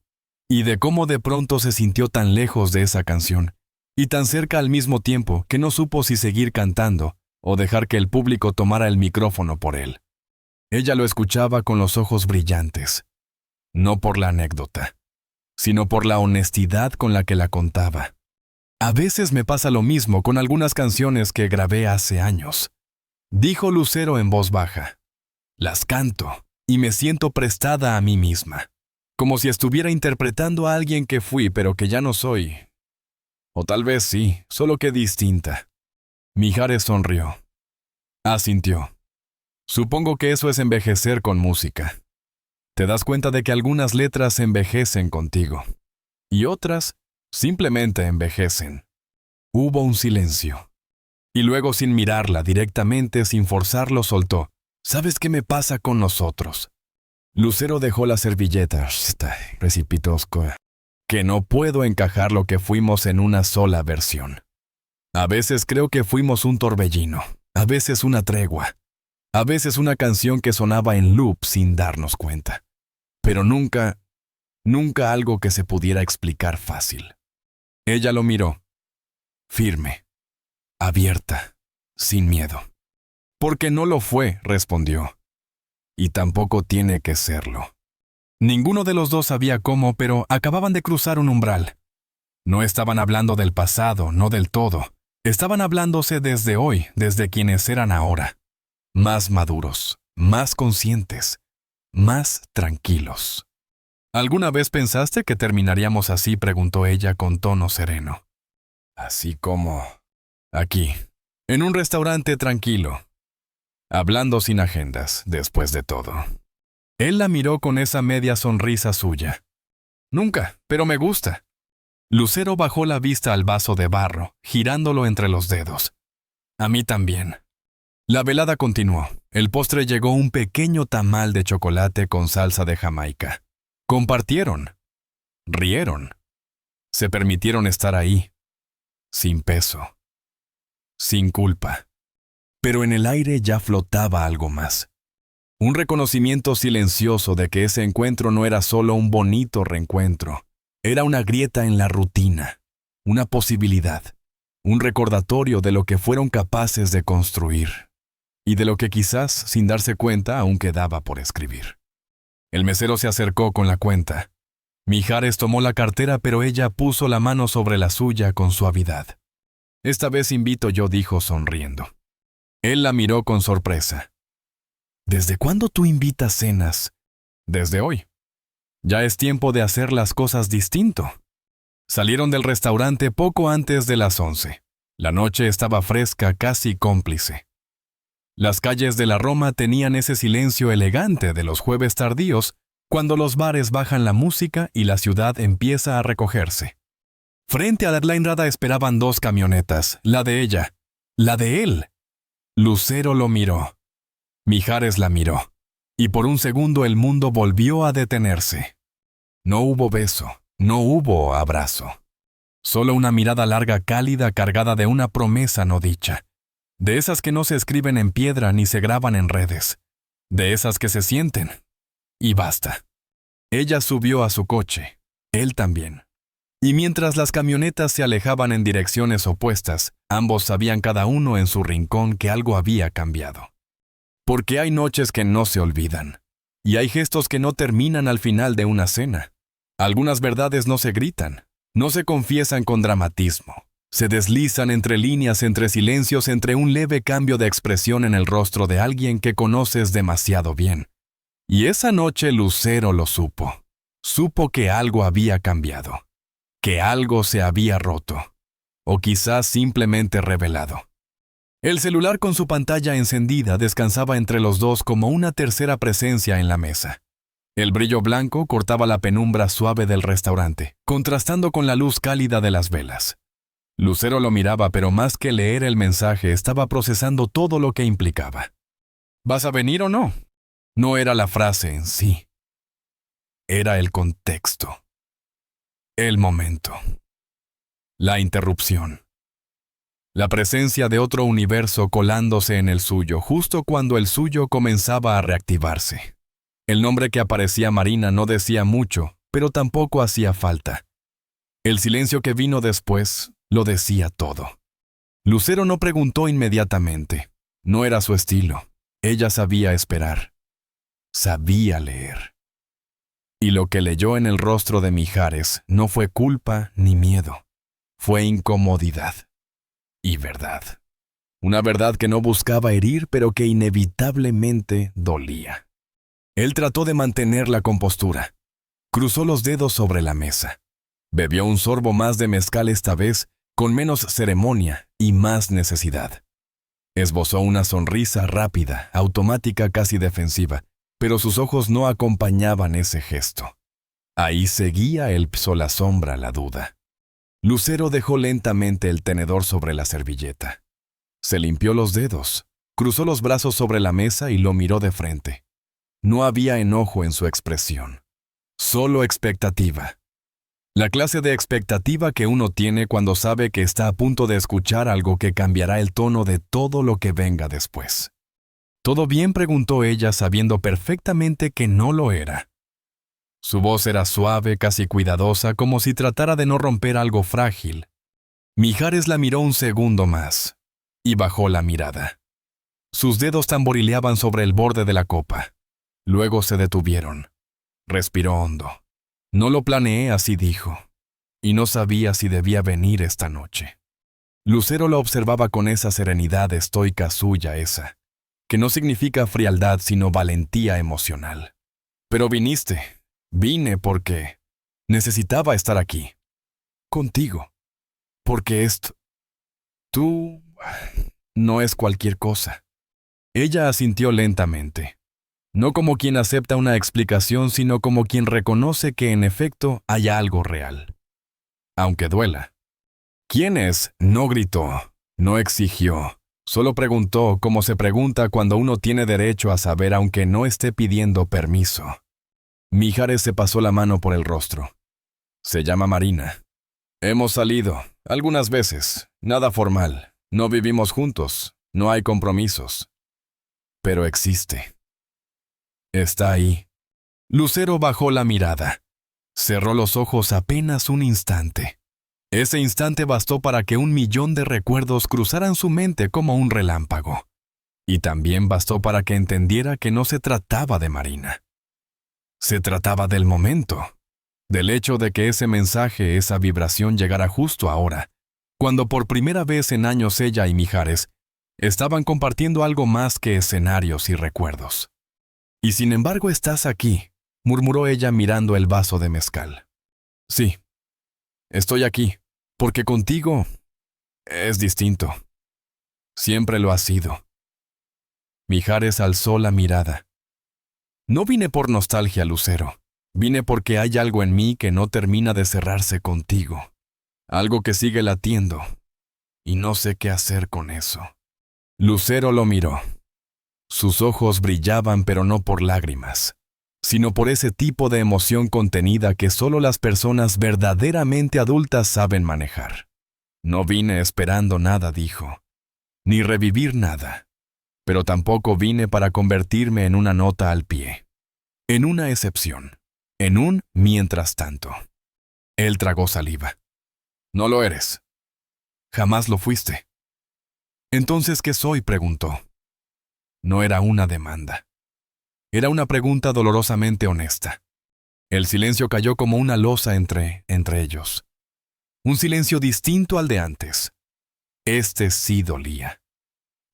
A: y de cómo de pronto se sintió tan lejos de esa canción y tan cerca al mismo tiempo que no supo si seguir cantando o dejar que el público tomara el micrófono por él. Ella lo escuchaba con los ojos brillantes, no por la anécdota, sino por la honestidad con la que la contaba. A veces me pasa lo mismo con algunas canciones que grabé hace años, dijo Lucero en voz baja. Las canto y me siento prestada a mí misma, como si estuviera interpretando a alguien que fui pero que ya no soy. O tal vez sí, solo que distinta. Mijares sonrió. Asintió. Supongo que eso es envejecer con música. Te das cuenta de que algunas letras envejecen contigo y otras simplemente envejecen. Hubo un silencio. Y luego, sin mirarla directamente, sin forzarlo, soltó. ¿Sabes qué me pasa con nosotros? Lucero dejó la servilleta precipitosco, que no puedo encajar lo que fuimos en una sola versión. A veces creo que fuimos un torbellino, a veces una tregua. A veces una canción que sonaba en loop sin darnos cuenta. Pero nunca algo que se pudiera explicar fácil. Ella lo miró, firme, abierta, sin miedo. Porque no lo fue, respondió. Y tampoco tiene que serlo. Ninguno de los dos sabía cómo, pero acababan de cruzar un umbral. No estaban hablando del pasado, no del todo. Estaban hablándose desde hoy, desde quienes eran ahora. Más maduros, más conscientes, más tranquilos. ¿Alguna vez pensaste que terminaríamos así?, preguntó ella con tono sereno. Así como aquí, en un restaurante tranquilo, hablando sin agendas, después de todo. Él la miró con esa media sonrisa suya. Nunca, pero me gusta. Lucero bajó la vista al vaso de barro, girándolo entre los dedos. A mí también. La velada continuó. El postre llegó un pequeño tamal de chocolate con salsa de Jamaica. Compartieron. Rieron. Se permitieron estar ahí. Sin peso. Sin culpa. Pero en el aire ya flotaba algo más. Un reconocimiento silencioso de que ese encuentro no era solo un bonito reencuentro. Era una grieta en la rutina, una posibilidad, un recordatorio de lo que fueron capaces de construir y de lo que quizás, sin darse cuenta, aún quedaba por escribir. El mesero se acercó con la cuenta. Mijares tomó la cartera, pero ella puso la mano sobre la suya con suavidad. Esta vez invito yo, dijo sonriendo. Él la miró con sorpresa. ¿Desde cuándo tú invitas cenas? Desde hoy. Ya es tiempo de hacer las cosas distinto. Salieron del restaurante poco antes de las 11. La noche estaba fresca, casi cómplice. Las calles de la Roma tenían ese silencio elegante de los jueves tardíos, cuando los bares bajan la música y la ciudad empieza a recogerse. Frente a la Adlainrada esperaban 2 camionetas, la de ella, la de él. Lucero lo miró. Mijares la miró. Y por un segundo el mundo volvió a detenerse. No hubo beso, no hubo abrazo. Solo una mirada larga cálida cargada de una promesa no dicha. De esas que no se escriben en piedra ni se graban en redes. De esas que se sienten. Y basta. Ella subió a su coche. Él también. Y mientras las camionetas se alejaban en direcciones opuestas, ambos sabían cada uno en su rincón que algo había cambiado. Porque hay noches que no se olvidan. Y hay gestos que no terminan al final de una cena. Algunas verdades no se gritan, no se confiesan con dramatismo. Se deslizan entre líneas, entre silencios, entre un leve cambio de expresión en el rostro de alguien que conoces demasiado bien. Y esa noche Lucero lo supo. Supo que algo había cambiado. Que algo se había roto. O quizás simplemente revelado. El celular con su pantalla encendida descansaba entre los dos como una tercera presencia en la mesa. El brillo blanco cortaba la penumbra suave del restaurante, contrastando con la luz cálida de las velas. Lucero lo miraba, pero más que leer el mensaje, estaba procesando todo lo que implicaba. ¿Vas a venir o no? No era la frase en sí. Era el contexto. El momento. La interrupción. La presencia de otro universo colándose en el suyo, justo cuando el suyo comenzaba a reactivarse. El nombre que aparecía Marina no decía mucho, pero tampoco hacía falta. El silencio que vino después lo decía todo. Lucero no preguntó inmediatamente. No era su estilo. Ella sabía esperar. Sabía leer. Y lo que leyó en el rostro de Mijares no fue culpa ni miedo. Fue incomodidad. Y verdad. Una verdad que no buscaba herir, pero que inevitablemente dolía. Él trató de mantener la compostura. Cruzó los dedos sobre la mesa. Bebió un sorbo más de mezcal esta vez, con menos ceremonia y más necesidad. Esbozó una sonrisa rápida, automática, casi defensiva, pero sus ojos no acompañaban ese gesto. Ahí seguía el sola sombra, la duda. Lucero dejó lentamente el tenedor sobre la servilleta. Se limpió los dedos, cruzó los brazos sobre la mesa y lo miró de frente. No había enojo en su expresión, solo expectativa. La clase de expectativa que uno tiene cuando sabe que está a punto de escuchar algo que cambiará el tono de todo lo que venga después. ¿Todo bien?, preguntó ella, sabiendo perfectamente que no lo era. Su voz era suave, casi cuidadosa, como si tratara de no romper algo frágil. Mijares la miró un segundo más y bajó la mirada. Sus dedos tamborileaban sobre el borde de la copa. Luego se detuvieron. Respiró hondo. No lo planeé así, dijo, y no sabía si debía venir esta noche. Lucero lo observaba con esa serenidad estoica suya, esa, que no significa frialdad sino valentía emocional. Pero viniste. Vine porque necesitaba estar aquí. Contigo. Porque tú no es cualquier cosa. Ella asintió lentamente. No como quien acepta una explicación, sino como quien reconoce que en efecto hay algo real. Aunque duela. ¿Quién es? No gritó, no exigió. Solo preguntó como se pregunta cuando uno tiene derecho a saber aunque no esté pidiendo permiso. Mijares se pasó la mano por el rostro. Se llama Marina. Hemos salido, algunas veces, nada formal. No vivimos juntos, no hay compromisos. Pero existe. Está ahí. Lucero bajó la mirada. Cerró los ojos apenas un instante. Ese instante bastó para que 1.000.000 de recuerdos cruzaran su mente como un relámpago. Y también bastó para que entendiera que no se trataba de Marina. Se trataba del momento, del hecho de que ese mensaje, esa vibración llegara justo ahora, cuando por primera vez en años ella y Mijares estaban compartiendo algo más que escenarios y recuerdos. Y sin embargo estás aquí, murmuró ella mirando el vaso de mezcal. Sí, estoy aquí, porque contigo es distinto. Siempre lo ha sido. Mijares alzó la mirada. No vine por nostalgia, Lucero. Vine porque hay algo en mí que no termina de cerrarse contigo. Algo que sigue latiendo. Y no sé qué hacer con eso. Lucero lo miró. Sus ojos brillaban, pero no por lágrimas, sino por ese tipo de emoción contenida que solo las personas verdaderamente adultas saben manejar. No vine esperando nada, dijo, ni revivir nada, pero tampoco vine para convertirme en una nota al pie, en una excepción, en un mientras tanto. Él tragó saliva. No lo eres. Jamás lo fuiste. Entonces, ¿qué soy?, preguntó. No era una demanda. Era una pregunta dolorosamente honesta. El silencio cayó como una losa entre ellos. Un silencio distinto al de antes. Este sí dolía.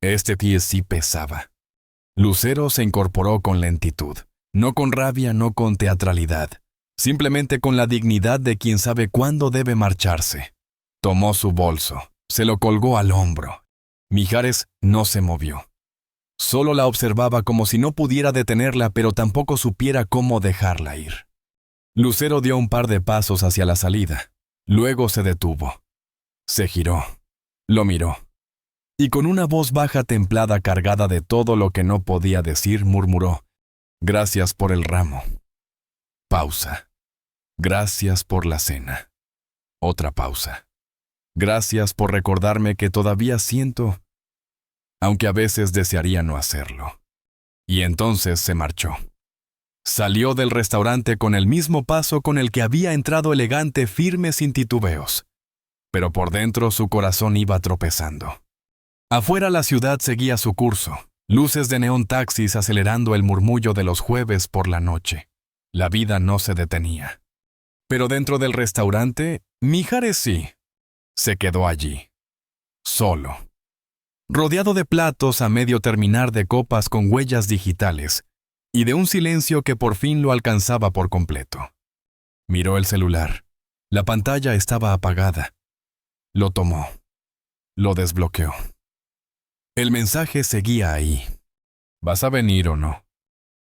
A: Este pie sí pesaba. Lucero se incorporó con lentitud, no con rabia, no con teatralidad, simplemente con la dignidad de quien sabe cuándo debe marcharse. Tomó su bolso, se lo colgó al hombro. Mijares no se movió. Solo la observaba como si no pudiera detenerla, pero tampoco supiera cómo dejarla ir. Lucero dio un par de pasos hacia la salida. Luego se detuvo. Se giró. Lo miró. Y con una voz baja, templada, cargada de todo lo que no podía decir, murmuró: «Gracias por el ramo». Pausa. «Gracias por la cena». Otra pausa. «Gracias por recordarme que todavía siento, aunque a veces desearía no hacerlo». Y entonces se marchó. Salió del restaurante con el mismo paso con el que había entrado, elegante, firme, sin titubeos. Pero por dentro su corazón iba tropezando. Afuera la ciudad seguía su curso, luces de neón, taxis acelerando, el murmullo de los jueves por la noche. La vida no se detenía. Pero dentro del restaurante, Mijares sí. Se quedó allí. Solo. Rodeado de platos a medio terminar, de copas con huellas digitales, y de un silencio que por fin lo alcanzaba por completo. Miró el celular. La pantalla estaba apagada. Lo tomó. Lo desbloqueó. El mensaje seguía ahí. ¿Vas a venir o no?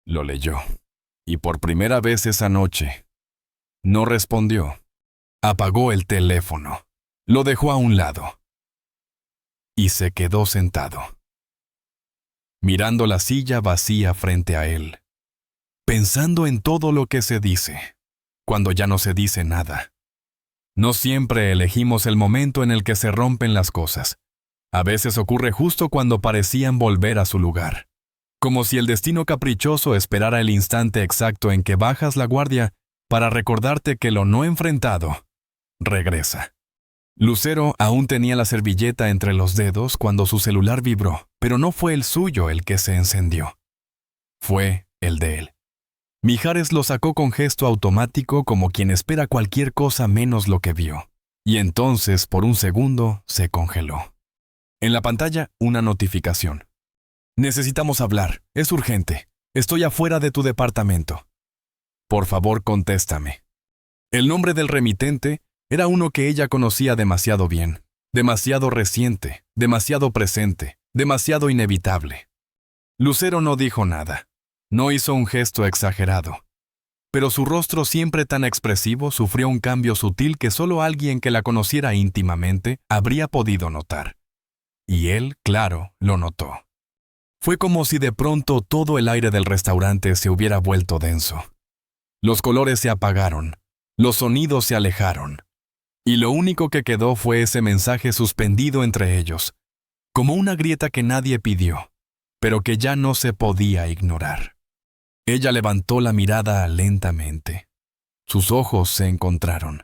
A: Lo leyó. Y por primera vez esa noche, no respondió. Apagó el teléfono. Lo dejó a un lado. Y se quedó sentado, mirando la silla vacía frente a él, pensando en todo lo que se dice, cuando ya no se dice nada. No siempre elegimos el momento en el que se rompen las cosas. A veces ocurre justo cuando parecían volver a su lugar, Como si el destino caprichoso esperara el instante exacto en que bajas la guardia para recordarte que lo no enfrentado regresa. Lucero aún tenía la servilleta entre los dedos cuando su celular vibró, pero no fue el suyo el que se encendió. Fue el de él. Mijares lo sacó con gesto automático como quien espera cualquier cosa menos lo que vio. Y entonces, por un segundo, se congeló. En la pantalla, una notificación. Necesitamos hablar. Es urgente. Estoy afuera de tu departamento. Por favor, contéstame. El nombre del remitente era uno que ella conocía demasiado bien, demasiado reciente, demasiado presente, demasiado inevitable. Lucero no dijo nada. No hizo un gesto exagerado. Pero su rostro siempre tan expresivo sufrió un cambio sutil que solo alguien que la conociera íntimamente habría podido notar. Y él, claro, lo notó. Fue como si de pronto todo el aire del restaurante se hubiera vuelto denso. Los colores se apagaron, los sonidos se alejaron, y lo único que quedó fue ese mensaje suspendido entre ellos, como una grieta que nadie pidió, pero que ya no se podía ignorar. Ella levantó la mirada lentamente. Sus ojos se encontraron.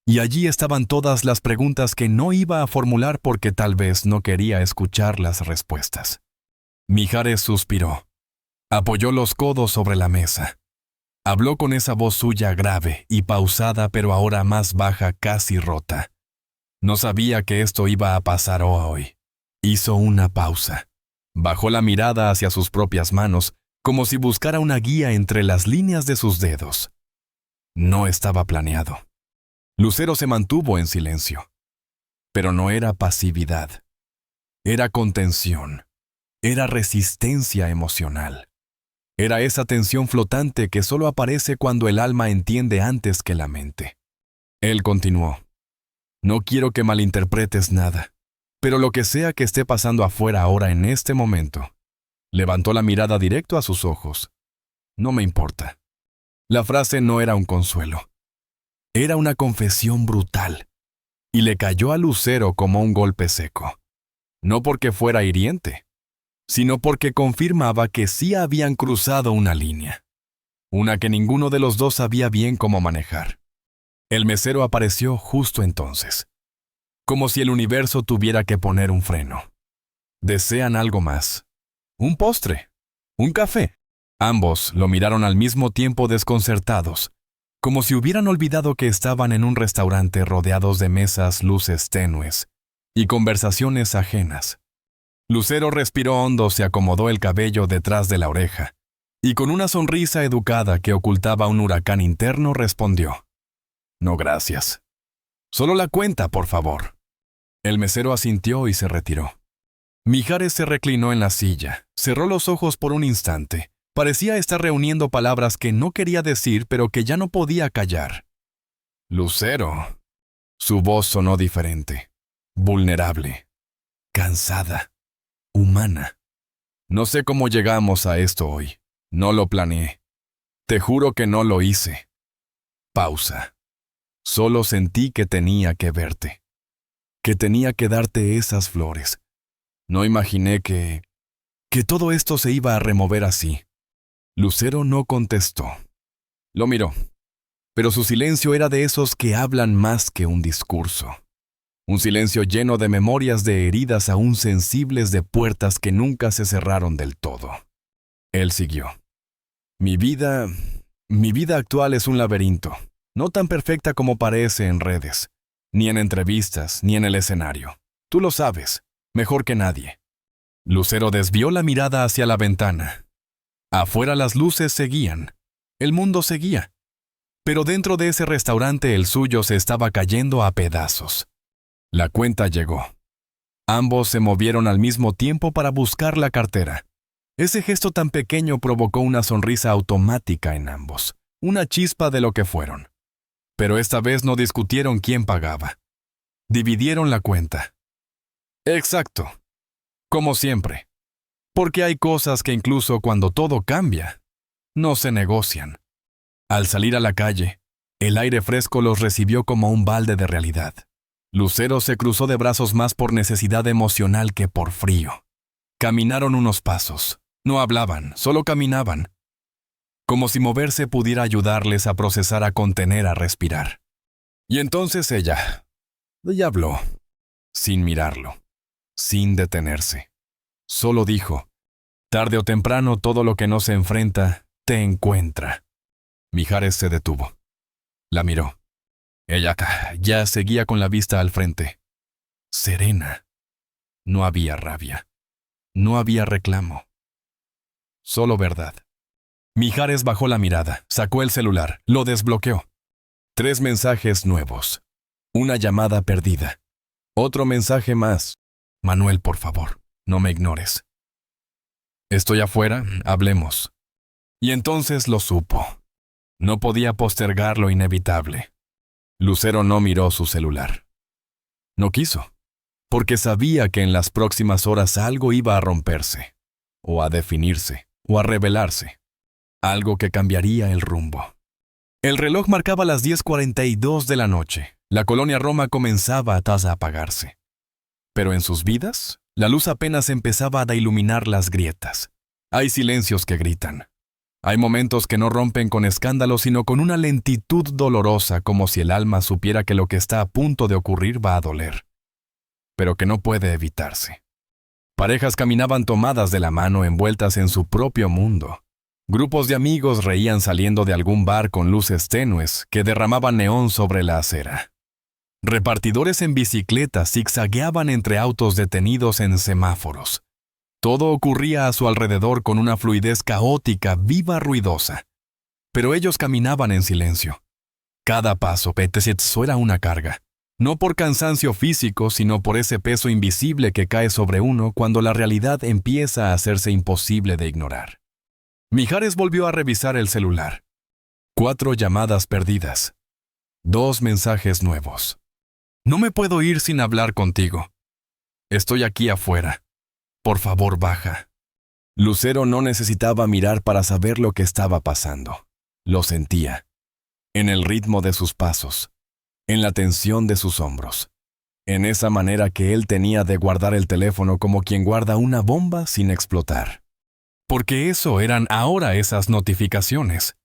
A: Y allí estaban todas las preguntas que no iba a formular porque tal vez no quería escuchar las respuestas. Mijares suspiró. Apoyó los codos sobre la mesa. Habló con esa voz suya grave y pausada, pero ahora más baja, casi rota. No sabía que esto iba a pasar hoy. Hizo una pausa. Bajó la mirada hacia sus propias manos, como si buscara una guía entre las líneas de sus dedos. No estaba planeado. Lucero se mantuvo en silencio. Pero no era pasividad. Era contención. Era resistencia emocional. Era esa tensión flotante que solo aparece cuando el alma entiende antes que la mente. Él continuó. No quiero que malinterpretes nada, pero lo que sea que esté pasando afuera ahora en este momento. Levantó la mirada directo a sus ojos. No me importa. La frase no era un consuelo. Era una confesión brutal. Y le cayó a Lucero como un golpe seco. No porque fuera hiriente, sino porque confirmaba que sí habían cruzado una línea. Una que ninguno de los dos sabía bien cómo manejar. El mesero apareció justo entonces. Como si el universo tuviera que poner un freno. ¿Desean algo más? ¿Un postre? ¿Un café? Ambos lo miraron al mismo tiempo desconcertados, como si hubieran olvidado que estaban en un restaurante rodeados de mesas, luces tenues y conversaciones ajenas. Lucero respiró hondo, se acomodó el cabello detrás de la oreja, y con una sonrisa educada que ocultaba un huracán interno respondió. No, gracias. Solo la cuenta, por favor. El mesero asintió y se retiró. Mijares se reclinó en la silla, cerró los ojos por un instante. Parecía estar reuniendo palabras que no quería decir, pero que ya no podía callar. Lucero. Su voz sonó diferente, vulnerable, cansada, humana. No sé cómo llegamos a esto hoy. No lo planeé. Te juro que no lo hice. Pausa. Solo sentí que tenía que verte. Que tenía que darte esas flores. No imaginé que todo esto se iba a remover así. Lucero no contestó. Lo miró. Pero su silencio era de esos que hablan más que un discurso. Un silencio lleno de memorias de heridas aún sensibles, de puertas que nunca se cerraron del todo. Él siguió. Mi vida actual es un laberinto, no tan perfecta como parece en redes, ni en entrevistas, ni en el escenario. Tú lo sabes, mejor que nadie. Lucero desvió la mirada hacia la ventana. Afuera las luces seguían, el mundo seguía. Pero dentro de ese restaurante el suyo se estaba cayendo a pedazos. La cuenta llegó. Ambos se movieron al mismo tiempo para buscar la cartera. Ese gesto tan pequeño provocó una sonrisa automática en ambos, una chispa de lo que fueron. Pero esta vez no discutieron quién pagaba. Dividieron la cuenta. Exacto. Como siempre. Porque hay cosas que incluso cuando todo cambia, no se negocian. Al salir a la calle, el aire fresco los recibió como un balde de realidad. Lucero se cruzó de brazos más por necesidad emocional que por frío. Caminaron unos pasos. No hablaban, solo caminaban, como si moverse pudiera ayudarles a procesar, a contener, a respirar. Y entonces ella habló, sin mirarlo, sin detenerse. Solo dijo: tarde o temprano todo lo que no se enfrenta, te encuentra. Mijares se detuvo. La miró. Ella ya seguía con la vista al frente. Serena. No había rabia. No había reclamo. Solo verdad. Mijares bajó la mirada, sacó el celular, lo desbloqueó. 3 mensajes nuevos. Una llamada perdida. Otro mensaje más. Manuel, por favor, no me ignores. Estoy afuera, hablemos. Y entonces lo supo. No podía postergar lo inevitable. Lucero no miró su celular. No quiso, porque sabía que en las próximas horas algo iba a romperse, o a definirse, o a revelarse. Algo que cambiaría el rumbo. El reloj marcaba las 10:42 de la noche. La colonia Roma comenzaba a apagarse. Pero en sus vidas, la luz apenas empezaba a iluminar las grietas. Hay silencios que gritan. Hay momentos que no rompen con escándalo, sino con una lentitud dolorosa, como si el alma supiera que lo que está a punto de ocurrir va a doler, pero que no puede evitarse. Parejas caminaban tomadas de la mano, envueltas en su propio mundo. Grupos de amigos reían saliendo de algún bar con luces tenues que derramaban neón sobre la acera. Repartidores en bicicleta zigzagueaban entre autos detenidos en semáforos. Todo ocurría a su alrededor con una fluidez caótica, viva, ruidosa. Pero ellos caminaban en silencio. Cada paso era una carga. No por cansancio físico, sino por ese peso invisible que cae sobre uno cuando la realidad empieza a hacerse imposible de ignorar. Mijares volvió a revisar el celular. 4 llamadas perdidas. 2 mensajes nuevos. No me puedo ir sin hablar contigo. Estoy aquí afuera. Por favor, baja. Lucero no necesitaba mirar para saber lo que estaba pasando. Lo sentía. En el ritmo de sus pasos. En la tensión de sus hombros. En esa manera que él tenía de guardar el teléfono como quien guarda una bomba sin explotar. Porque eso eran ahora esas notificaciones.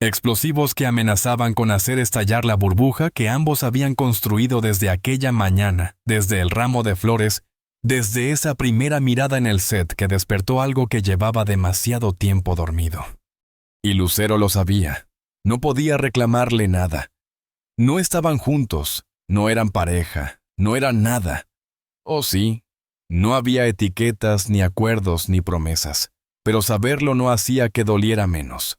A: Explosivos que amenazaban con hacer estallar la burbuja que ambos habían construido desde aquella mañana, desde el ramo de flores, desde esa primera mirada en el set que despertó algo que llevaba demasiado tiempo dormido. Y Lucero lo sabía. No podía reclamarle nada. No estaban juntos, no eran pareja, no eran nada. Oh sí, no había etiquetas, ni acuerdos, ni promesas, pero saberlo no hacía que doliera menos.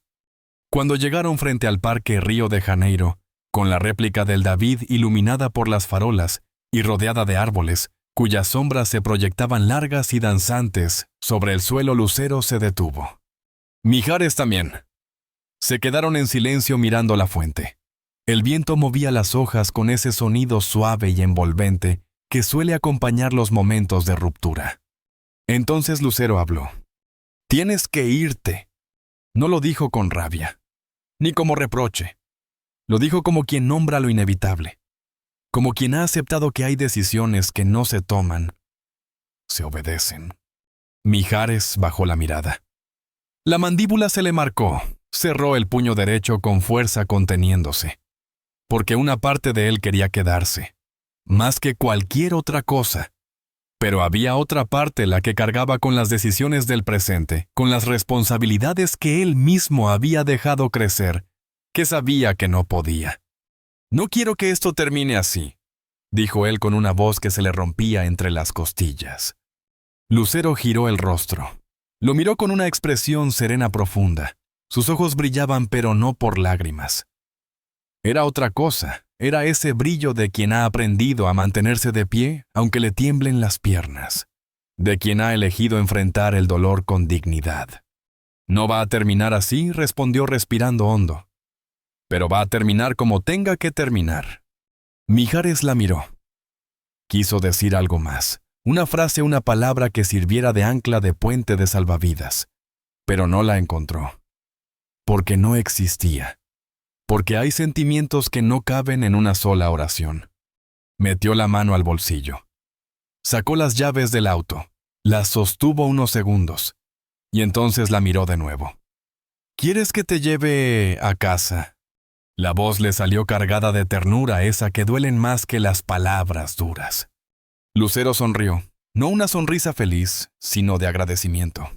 A: Cuando llegaron frente al Parque Río de Janeiro, con la réplica del David iluminada por las farolas y rodeada de árboles, cuyas sombras se proyectaban largas y danzantes sobre el suelo, Lucero se detuvo. Mijares también. Se quedaron en silencio mirando la fuente. El viento movía las hojas con ese sonido suave y envolvente que suele acompañar los momentos de ruptura. Entonces Lucero habló. «Tienes que irte». No lo dijo con rabia, ni como reproche. Lo dijo como quien nombra lo inevitable. Como quien ha aceptado que hay decisiones que no se toman, se obedecen. Mijares bajó la mirada. La mandíbula se le marcó, cerró el puño derecho con fuerza conteniéndose. Porque una parte de él quería quedarse, más que cualquier otra cosa. Pero había otra parte, la que cargaba con las decisiones del presente, con las responsabilidades que él mismo había dejado crecer, que sabía que no podía. «No quiero que esto termine así», dijo él con una voz que se le rompía entre las costillas. Lucero giró el rostro. Lo miró con una expresión serena profunda. Sus ojos brillaban, pero no por lágrimas. Era otra cosa, era ese brillo de quien ha aprendido a mantenerse de pie aunque le tiemblen las piernas, de quien ha elegido enfrentar el dolor con dignidad. «No va a terminar así», respondió respirando hondo. «Pero va a terminar como tenga que terminar». Mijares la miró. Quiso decir algo más, una frase, una palabra que sirviera de ancla, de puente, de salvavidas, pero no la encontró. Porque no existía. Porque hay sentimientos que no caben en una sola oración. Metió la mano al bolsillo. Sacó las llaves del auto. Las sostuvo unos segundos. Y entonces la miró de nuevo. ¿Quieres que te lleve a casa? La voz le salió cargada de ternura, esa que duelen más que las palabras duras. Lucero sonrió, no una sonrisa feliz, sino de agradecimiento.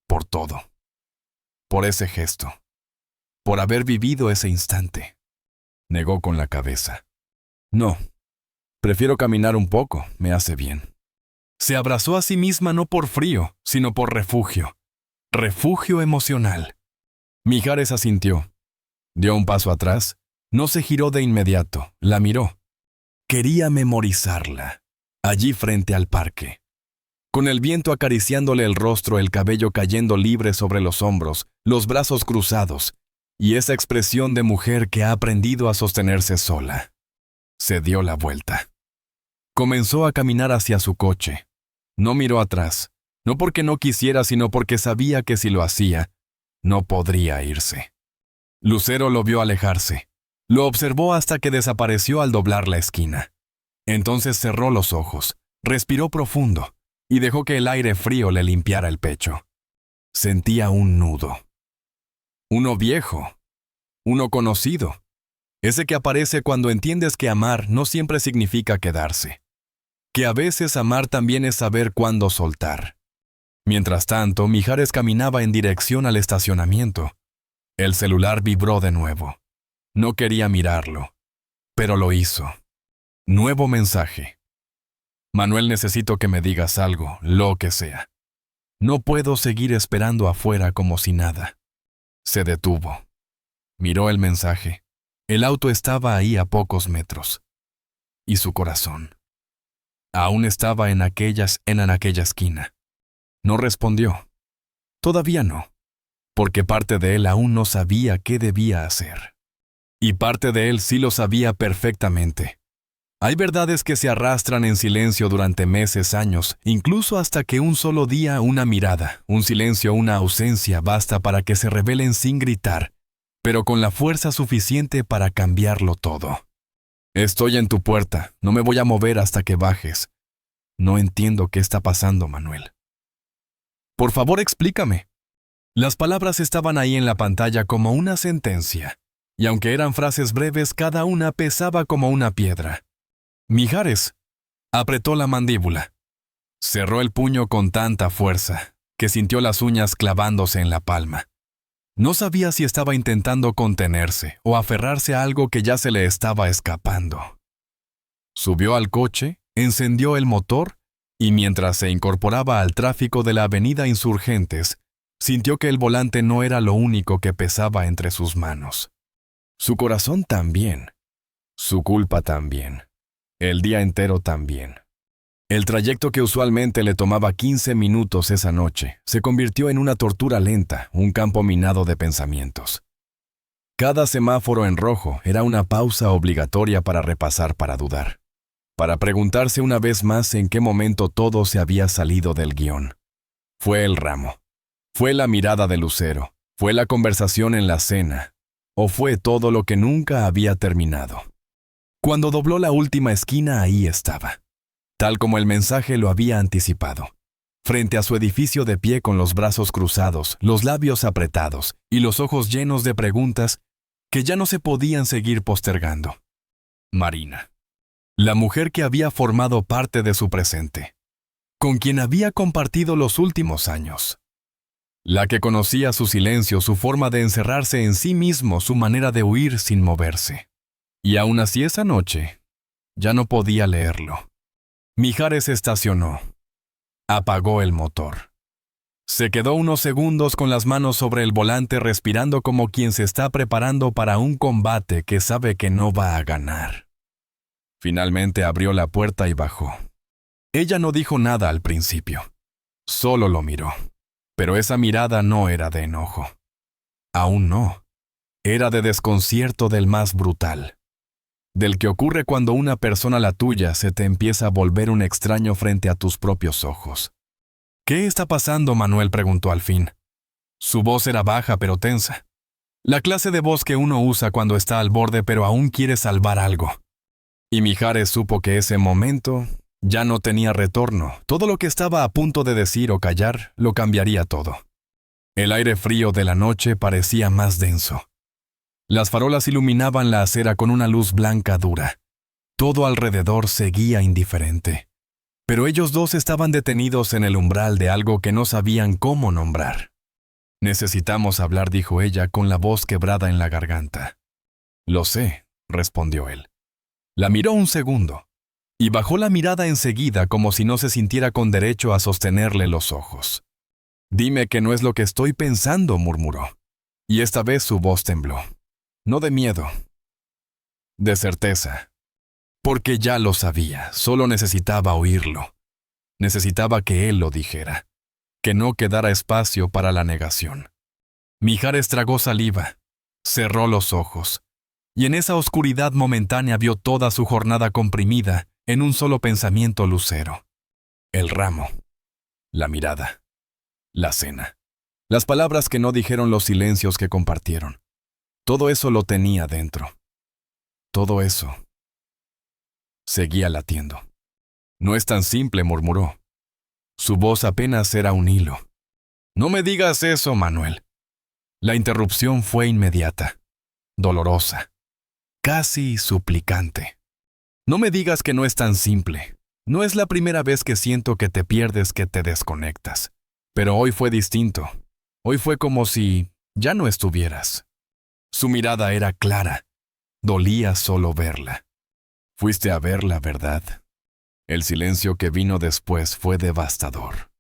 A: Por todo. Por ese gesto. Por haber vivido ese instante. Negó con la cabeza. No. Prefiero caminar un poco, me hace bien. Se abrazó a sí misma no por frío, sino por refugio. Refugio emocional. Mijares asintió. Dio un paso atrás. No se giró de inmediato, la miró. Quería memorizarla. Allí frente al parque. Con el viento acariciándole el rostro, el cabello cayendo libre sobre los hombros, los brazos cruzados, y esa expresión de mujer que ha aprendido a sostenerse sola. Se dio la vuelta. Comenzó a caminar hacia su coche. No miró atrás, no porque no quisiera, sino porque sabía que si lo hacía, no podría irse. Lucero lo vio alejarse. Lo observó hasta que desapareció al doblar la esquina. Entonces cerró los ojos, respiró profundo y dejó que el aire frío le limpiara el pecho. Sentía un nudo. Uno viejo. Uno conocido. Ese que aparece cuando entiendes que amar no siempre significa quedarse. Que a veces amar también es saber cuándo soltar. Mientras tanto, Mijares caminaba en dirección al estacionamiento. El celular vibró de nuevo. No quería mirarlo, pero lo hizo. Nuevo mensaje. Manuel, necesito que me digas algo, lo que sea. No puedo seguir esperando afuera como si nada. Se detuvo. Miró el mensaje. El auto estaba ahí a pocos metros. Y su corazón. Aún estaba en aquella esquina. No respondió. Todavía no. Porque parte de él aún no sabía qué debía hacer. Y parte de él sí lo sabía perfectamente. Hay verdades que se arrastran en silencio durante meses, años, incluso hasta que un solo día, una mirada, un silencio, una ausencia basta para que se revelen sin gritar, pero con la fuerza suficiente para cambiarlo todo. Estoy en tu puerta, no me voy a mover hasta que bajes. No entiendo qué está pasando, Manuel. Por favor, explícame. Las palabras estaban ahí en la pantalla como una sentencia, y aunque eran frases breves, cada una pesaba como una piedra. Mijares apretó la mandíbula. Cerró el puño con tanta fuerza que sintió las uñas clavándose en la palma. No sabía si estaba intentando contenerse o aferrarse a algo que ya se le estaba escapando. Subió al coche, encendió el motor y mientras se incorporaba al tráfico de la avenida Insurgentes, sintió que el volante no era lo único que pesaba entre sus manos. Su corazón también. Su culpa también. El día entero también. El trayecto que usualmente le tomaba 15 minutos esa noche se convirtió en una tortura lenta, un campo minado de pensamientos. Cada semáforo en rojo era una pausa obligatoria para repasar, para dudar. Para preguntarse una vez más en qué momento todo se había salido del guión. Fue el ramo. Fue la mirada de Lucero. Fue la conversación en la cena. O fue todo lo que nunca había terminado. Cuando dobló la última esquina, ahí estaba. Tal como el mensaje lo había anticipado. Frente a su edificio de pie con los brazos cruzados, los labios apretados y los ojos llenos de preguntas que ya no se podían seguir postergando. Marina. La mujer que había formado parte de su presente. Con quien había compartido los últimos años. La que conocía su silencio, su forma de encerrarse en sí mismo, su manera de huir sin moverse. Y aún así esa noche, ya no podía leerlo. Mijares estacionó. Apagó el motor. Se quedó unos segundos con las manos sobre el volante respirando como quien se está preparando para un combate que sabe que no va a ganar. Finalmente abrió la puerta y bajó. Ella no dijo nada al principio. Solo lo miró. Pero esa mirada no era de enojo. Aún no. Era de desconcierto del más brutal. Del que ocurre cuando una persona, la tuya, se te empieza a volver un extraño frente a tus propios ojos. ¿Qué está pasando, Manuel?, preguntó al fin. Su voz era baja pero tensa. La clase de voz que uno usa cuando está al borde pero aún quiere salvar algo. Y Mijares supo que ese momento Ya no tenía retorno. Todo lo que estaba a punto de decir o callar lo cambiaría todo. El aire frío de la noche parecía más denso. Las farolas iluminaban la acera con una luz blanca dura. Todo alrededor seguía indiferente. Pero ellos dos estaban detenidos en el umbral de algo que no sabían cómo nombrar. «Necesitamos hablar», dijo ella con la voz quebrada en la garganta. «Lo sé», respondió él. La miró un segundo, y bajó la mirada enseguida como si no se sintiera con derecho a sostenerle los ojos. «Dime que no es lo que estoy pensando», murmuró. Y esta vez su voz tembló. No de miedo, de certeza. Porque ya lo sabía, solo necesitaba oírlo. Necesitaba que él lo dijera, que no quedara espacio para la negación. Mijares tragó saliva, cerró los ojos, y en esa oscuridad momentánea vio toda su jornada comprimida en un solo pensamiento lucero. El ramo, la mirada, la cena, las palabras que no dijeron, los silencios que compartieron. Todo eso lo tenía dentro. Todo eso seguía latiendo. «No es tan simple», murmuró. Su voz apenas era un hilo. «No me digas eso, Manuel». La interrupción fue inmediata, dolorosa, casi suplicante. «No me digas que no es tan simple. No es la primera vez que siento que te pierdes, que te desconectas. Pero hoy fue distinto. Hoy fue como si ya no estuvieras». Su mirada era clara. Dolía solo verla. «Fuiste a verla, ¿verdad?» El silencio que vino después fue devastador.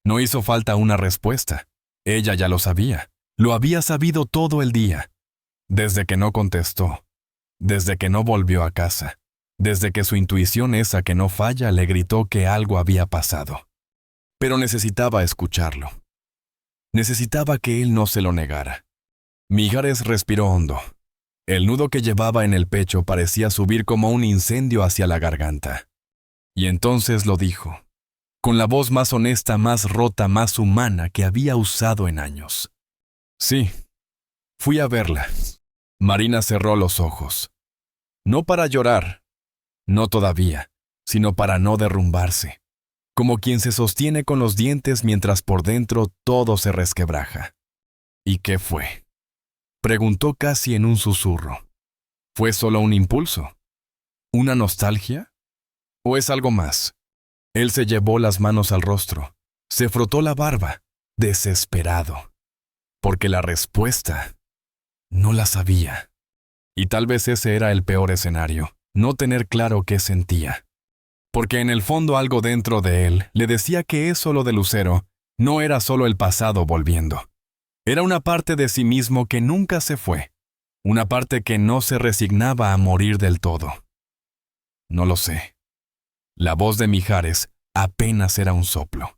A: No hizo falta una respuesta. Ella ya lo sabía. Lo había sabido todo el día. Desde que no contestó. Desde que no volvió a casa. Desde que su intuición, esa que no falla, le gritó que algo había pasado. Pero necesitaba escucharlo. Necesitaba que él no se lo negara. Mijares respiró hondo. El nudo que llevaba en el pecho parecía subir como un incendio hacia la garganta. Y entonces lo dijo, con la voz más honesta, más rota, más humana que había usado en años. «Sí, fui a verla». Marina cerró los ojos. No para llorar, no todavía, sino para no derrumbarse, como quien se sostiene con los dientes mientras por dentro todo se resquebraja. «¿Y qué fue?», preguntó casi en un susurro. «¿Fue solo un impulso? ¿Una nostalgia? ¿O es algo más?». Él se llevó las manos al rostro, se frotó la barba, desesperado, porque la respuesta no la sabía. Y tal vez ese era el peor escenario, no tener claro qué sentía. Porque en el fondo algo dentro de él le decía que eso, lo de Lucero, no era solo el pasado volviendo. Era una parte de sí mismo que nunca se fue, una parte que no se resignaba a morir del todo. «No lo sé». La voz de Mijares apenas era un soplo.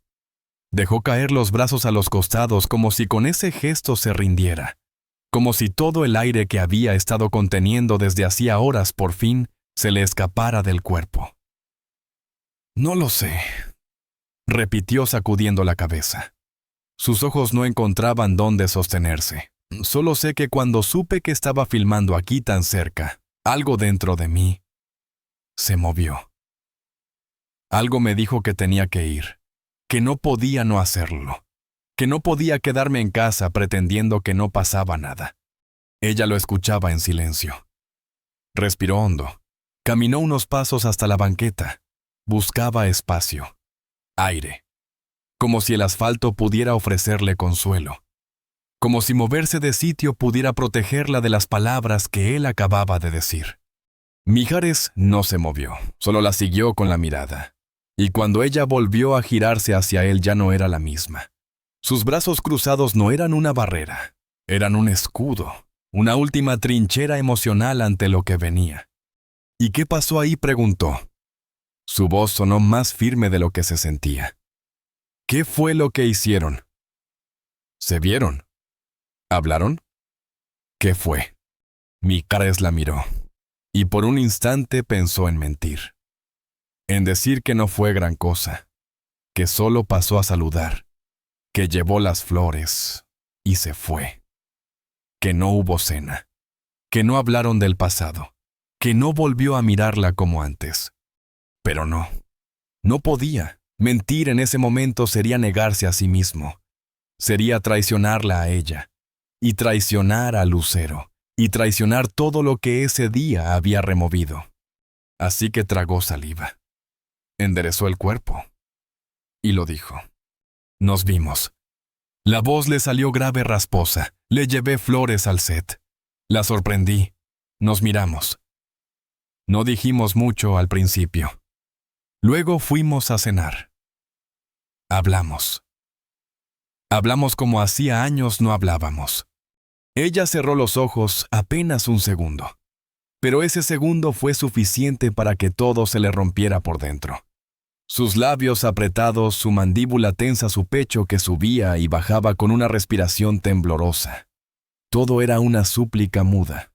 A: Dejó caer los brazos a los costados como si con ese gesto se rindiera, como si todo el aire que había estado conteniendo desde hacía horas por fin se le escapara del cuerpo. «No lo sé», repitió sacudiendo la cabeza. Sus ojos no encontraban dónde sostenerse. «Solo sé que cuando supe que estaba filmando aquí tan cerca, algo dentro de mí se movió. Algo me dijo que tenía que ir, que no podía no hacerlo, que no podía quedarme en casa pretendiendo que no pasaba nada». Ella lo escuchaba en silencio. Respiró hondo. Caminó unos pasos hasta la banqueta. Buscaba espacio, aire, como si el asfalto pudiera ofrecerle consuelo, como si moverse de sitio pudiera protegerla de las palabras que él acababa de decir. Mijares no se movió, solo la siguió con la mirada. Y cuando ella volvió a girarse hacia él ya no era la misma. Sus brazos cruzados no eran una barrera, eran un escudo, una última trinchera emocional ante lo que venía. «¿Y qué pasó ahí?», preguntó. Su voz sonó más firme de lo que se sentía. «¿Qué fue lo que hicieron? ¿Se vieron? ¿Hablaron? ¿Qué fue?». Mijares la miró, y por un instante pensó en mentir. En decir que no fue gran cosa, que solo pasó a saludar, que llevó las flores y se fue, que no hubo cena, que no hablaron del pasado, que no volvió a mirarla como antes. Pero no. No podía. Mentir en ese momento sería negarse a sí mismo. Sería traicionarla a ella. Y traicionar a Lucero. Y traicionar todo lo que ese día había removido. Así que tragó saliva. Enderezó el cuerpo. Y lo dijo. Nos vimos. La voz le salió grave rasposa. Le llevé flores al set. La sorprendí. Nos miramos. No dijimos mucho al principio. Luego fuimos a cenar. Hablamos. Hablamos como hacía años no hablábamos. Ella cerró los ojos apenas un segundo. Pero ese segundo fue suficiente para que todo se le rompiera por dentro. Sus labios apretados, su mandíbula tensa, su pecho que subía y bajaba con una respiración temblorosa. Todo era una súplica muda.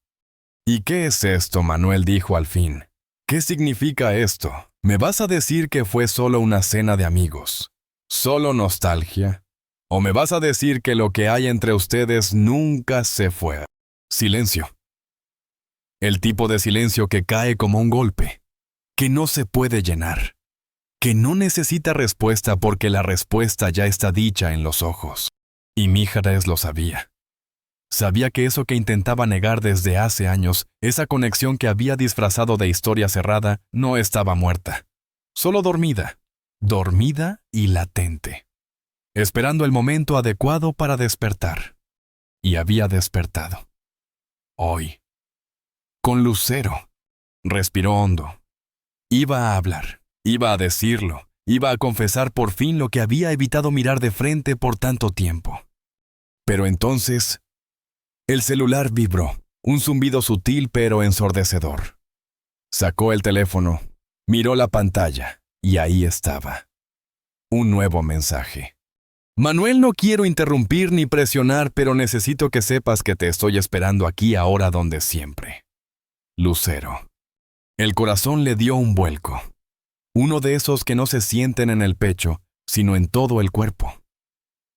A: ¿Y qué es esto? Manuel dijo al fin. ¿Qué significa esto? ¿Me vas a decir que fue solo una cena de amigos? ¿Solo nostalgia? ¿O me vas a decir que lo que hay entre ustedes nunca se fue? Silencio. El tipo de silencio que cae como un golpe, que no se puede llenar, que no necesita respuesta porque la respuesta ya está dicha en los ojos. Y Mijares lo sabía. Sabía que eso que intentaba negar desde hace años, esa conexión que había disfrazado de historia cerrada, no estaba muerta. Solo dormida. Dormida y latente. Esperando el momento adecuado para despertar. Y había despertado. Hoy. Con Lucero. Respiró hondo. Iba a hablar. Iba a decirlo. Iba a confesar por fin lo que había evitado mirar de frente por tanto tiempo. Pero entonces... el celular vibró, un zumbido sutil pero ensordecedor. Sacó el teléfono, miró la pantalla, y ahí estaba. Un nuevo mensaje. Manuel, no quiero interrumpir ni presionar, pero necesito que sepas que te estoy esperando aquí ahora donde siempre. Lucero. El corazón le dio un vuelco. Uno de esos que no se sienten en el pecho, sino en todo el cuerpo.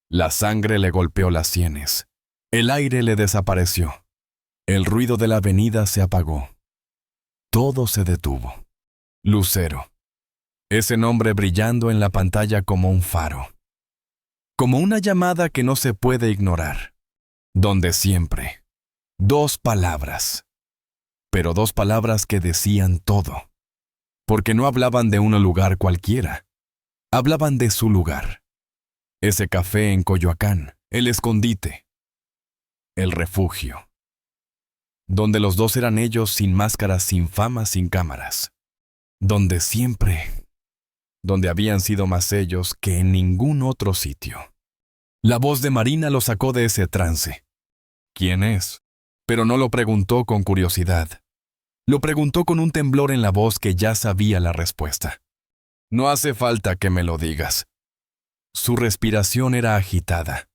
A: La sangre le golpeó las sienes. El aire le desapareció. El ruido de la avenida se apagó. Todo se detuvo. Lucero. Ese nombre brillando en la pantalla como un faro. Como una llamada que no se puede ignorar. Donde siempre. 2 palabras. Pero 2 palabras que decían todo. Porque no hablaban de un lugar cualquiera. Hablaban de su lugar. Ese café en Coyoacán, el escondite. El refugio. Donde los dos eran ellos sin máscaras, sin fama, sin cámaras. Donde siempre. Donde habían sido más ellos que en ningún otro sitio. La voz de Marina lo sacó de ese trance. ¿Quién es? Pero no lo preguntó con curiosidad. Lo preguntó con un temblor en la voz que ya sabía la respuesta. No hace falta que me lo digas. Su respiración era agitada.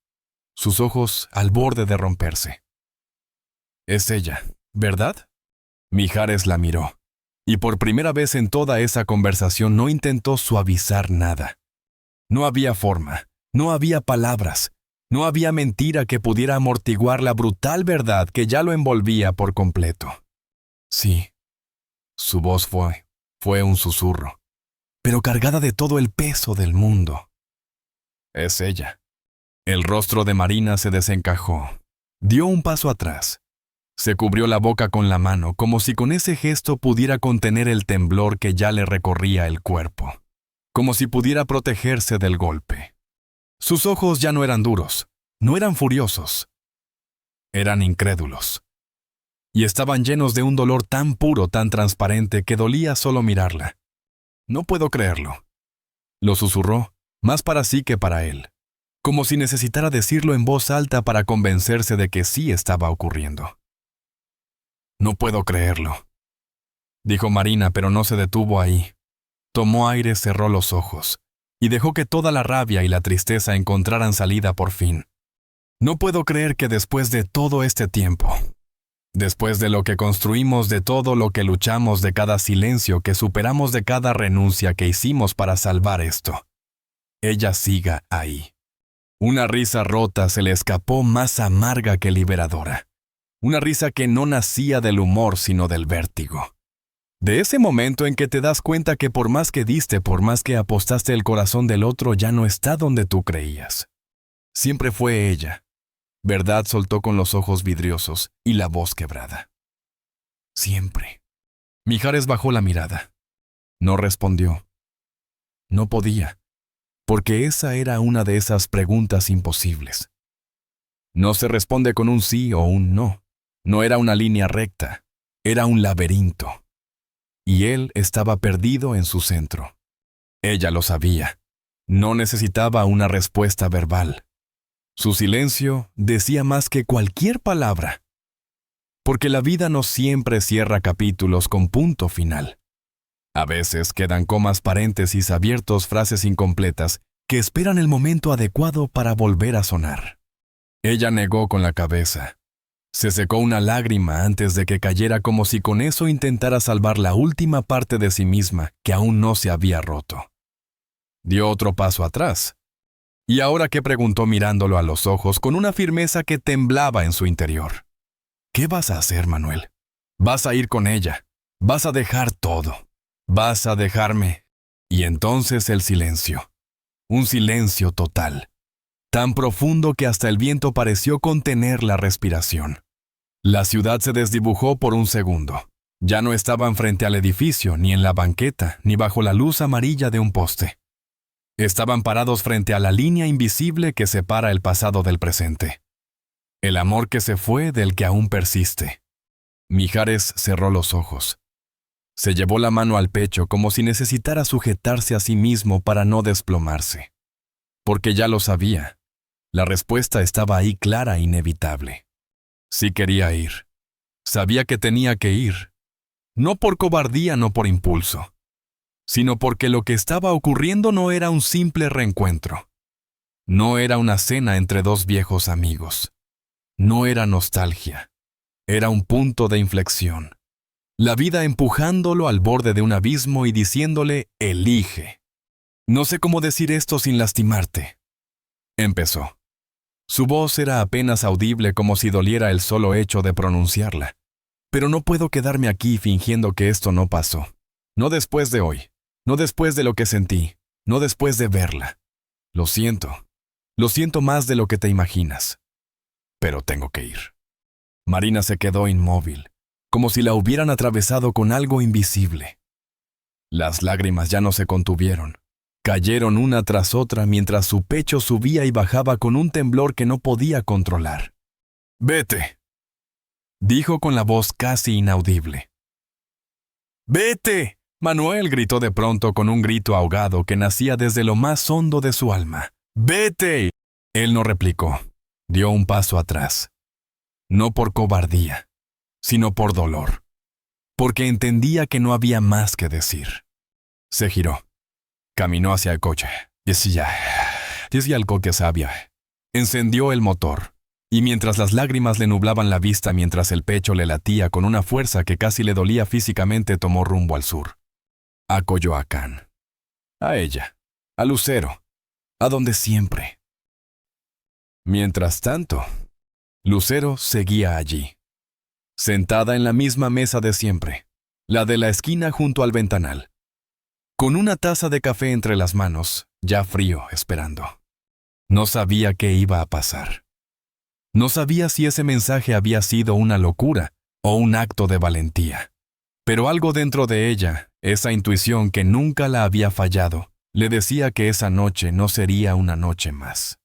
A: Sus ojos al borde de romperse. Es ella, ¿verdad? Mijares la miró, y por primera vez en toda esa conversación no intentó suavizar nada. No había forma, no había palabras, no había mentira que pudiera amortiguar la brutal verdad que ya lo envolvía por completo. Sí, su voz fue un susurro, pero cargada de todo el peso del mundo. Es ella. El rostro de Marina se desencajó. Dio un paso atrás. Se cubrió la boca con la mano, como si con ese gesto pudiera contener el temblor que ya le recorría el cuerpo. Como si pudiera protegerse del golpe. Sus ojos ya no eran duros, no eran furiosos. Eran incrédulos. Y estaban llenos de un dolor tan puro, tan transparente, que dolía solo mirarla. No puedo creerlo. Lo susurró, más para sí que para él. Como si necesitara decirlo en voz alta para convencerse de que sí estaba ocurriendo. No puedo creerlo, dijo Marina, pero no se detuvo ahí. Tomó aire, cerró los ojos, y dejó que toda la rabia y la tristeza encontraran salida por fin. No puedo creer que después de todo este tiempo, después de lo que construimos, de todo lo que luchamos, de cada silencio que superamos, de cada renuncia que hicimos para salvar esto, ella siga ahí. Una risa rota se le escapó más amarga que liberadora. Una risa que no nacía del humor sino del vértigo. De ese momento en que te das cuenta que por más que diste, por más que apostaste, el corazón del otro ya no está donde tú creías. Siempre fue ella. Verdad soltó con los ojos vidriosos y la voz quebrada. Siempre. Mijares bajó la mirada. No respondió. No podía, porque esa era una de esas preguntas imposibles. No se responde con un sí o un no. No era una línea recta, era un laberinto. Y él estaba perdido en su centro. Ella lo sabía. No necesitaba una respuesta verbal. Su silencio decía más que cualquier palabra. Porque la vida no siempre cierra capítulos con punto final. A veces quedan comas, paréntesis abiertos, frases incompletas que esperan el momento adecuado para volver a sonar. Ella negó con la cabeza. Se secó una lágrima antes de que cayera, como si con eso intentara salvar la última parte de sí misma que aún no se había roto. Dio otro paso atrás. Y ahora que preguntó mirándolo a los ojos con una firmeza que temblaba en su interior. ¿Qué vas a hacer, Manuel? Vas a ir con ella. Vas a dejar todo. Vas a dejarme. Y entonces el silencio. Un silencio total. Tan profundo que hasta el viento pareció contener la respiración. La ciudad se desdibujó por un segundo. Ya no estaban frente al edificio, ni en la banqueta, ni bajo la luz amarilla de un poste. Estaban parados frente a la línea invisible que separa el pasado del presente. El amor que se fue del que aún persiste. Mijares cerró los ojos. Se llevó la mano al pecho como si necesitara sujetarse a sí mismo para no desplomarse. Porque ya lo sabía. La respuesta estaba ahí clara e inevitable. Sí quería ir. Sabía que tenía que ir. No por cobardía, no por impulso, sino porque lo que estaba ocurriendo no era un simple reencuentro. No era una cena entre dos viejos amigos. No era nostalgia. Era un punto de inflexión. La vida empujándolo al borde de un abismo y diciéndole, elige. No sé cómo decir esto sin lastimarte. Empezó. Su voz era apenas audible, como si doliera el solo hecho de pronunciarla. Pero no puedo quedarme aquí fingiendo que esto no pasó. No después de hoy. No después de lo que sentí. No después de verla. Lo siento. Lo siento más de lo que te imaginas. Pero tengo que ir. Marina se quedó inmóvil, como si la hubieran atravesado con algo invisible. Las lágrimas ya no se contuvieron. Cayeron una tras otra mientras su pecho subía y bajaba con un temblor que no podía controlar. «Vete», dijo con la voz casi inaudible. «¡Vete!», Manuel gritó de pronto con un grito ahogado que nacía desde lo más hondo de su alma. «¡Vete!». Él no replicó. Dio un paso atrás. No por cobardía, sino por dolor. Porque entendía que no había más que decir. Se giró. Caminó hacia el coche. Decía el coche sabia. Encendió el motor. Y mientras las lágrimas le nublaban la vista, mientras el pecho le latía con una fuerza que casi le dolía físicamente, tomó rumbo al sur. A Coyoacán. A ella. A Lucero. A donde siempre. Mientras tanto, Lucero seguía allí. Sentada en la misma mesa de siempre. La de la esquina junto al ventanal. Con una taza de café entre las manos, ya frío, esperando. No sabía qué iba a pasar. No sabía si ese mensaje había sido una locura o un acto de valentía. Pero algo dentro de ella, esa intuición que nunca la había fallado, le decía que esa noche no sería una noche más.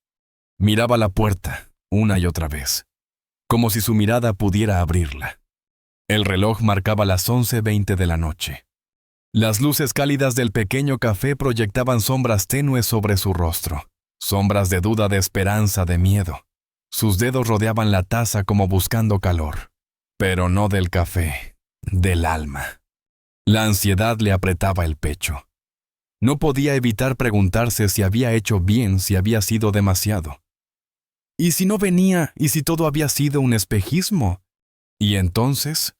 A: Miraba la puerta, una y otra vez, como si su mirada pudiera abrirla. El reloj marcaba las 11:20 de la noche. Las luces cálidas del pequeño café proyectaban sombras tenues sobre su rostro, sombras de duda, de esperanza, de miedo. Sus dedos rodeaban la taza como buscando calor, pero no del café, del alma. La ansiedad le apretaba el pecho. No podía evitar preguntarse si había hecho bien, si había sido demasiado. ¿Y si no venía? ¿Y si todo había sido un espejismo? Y entonces,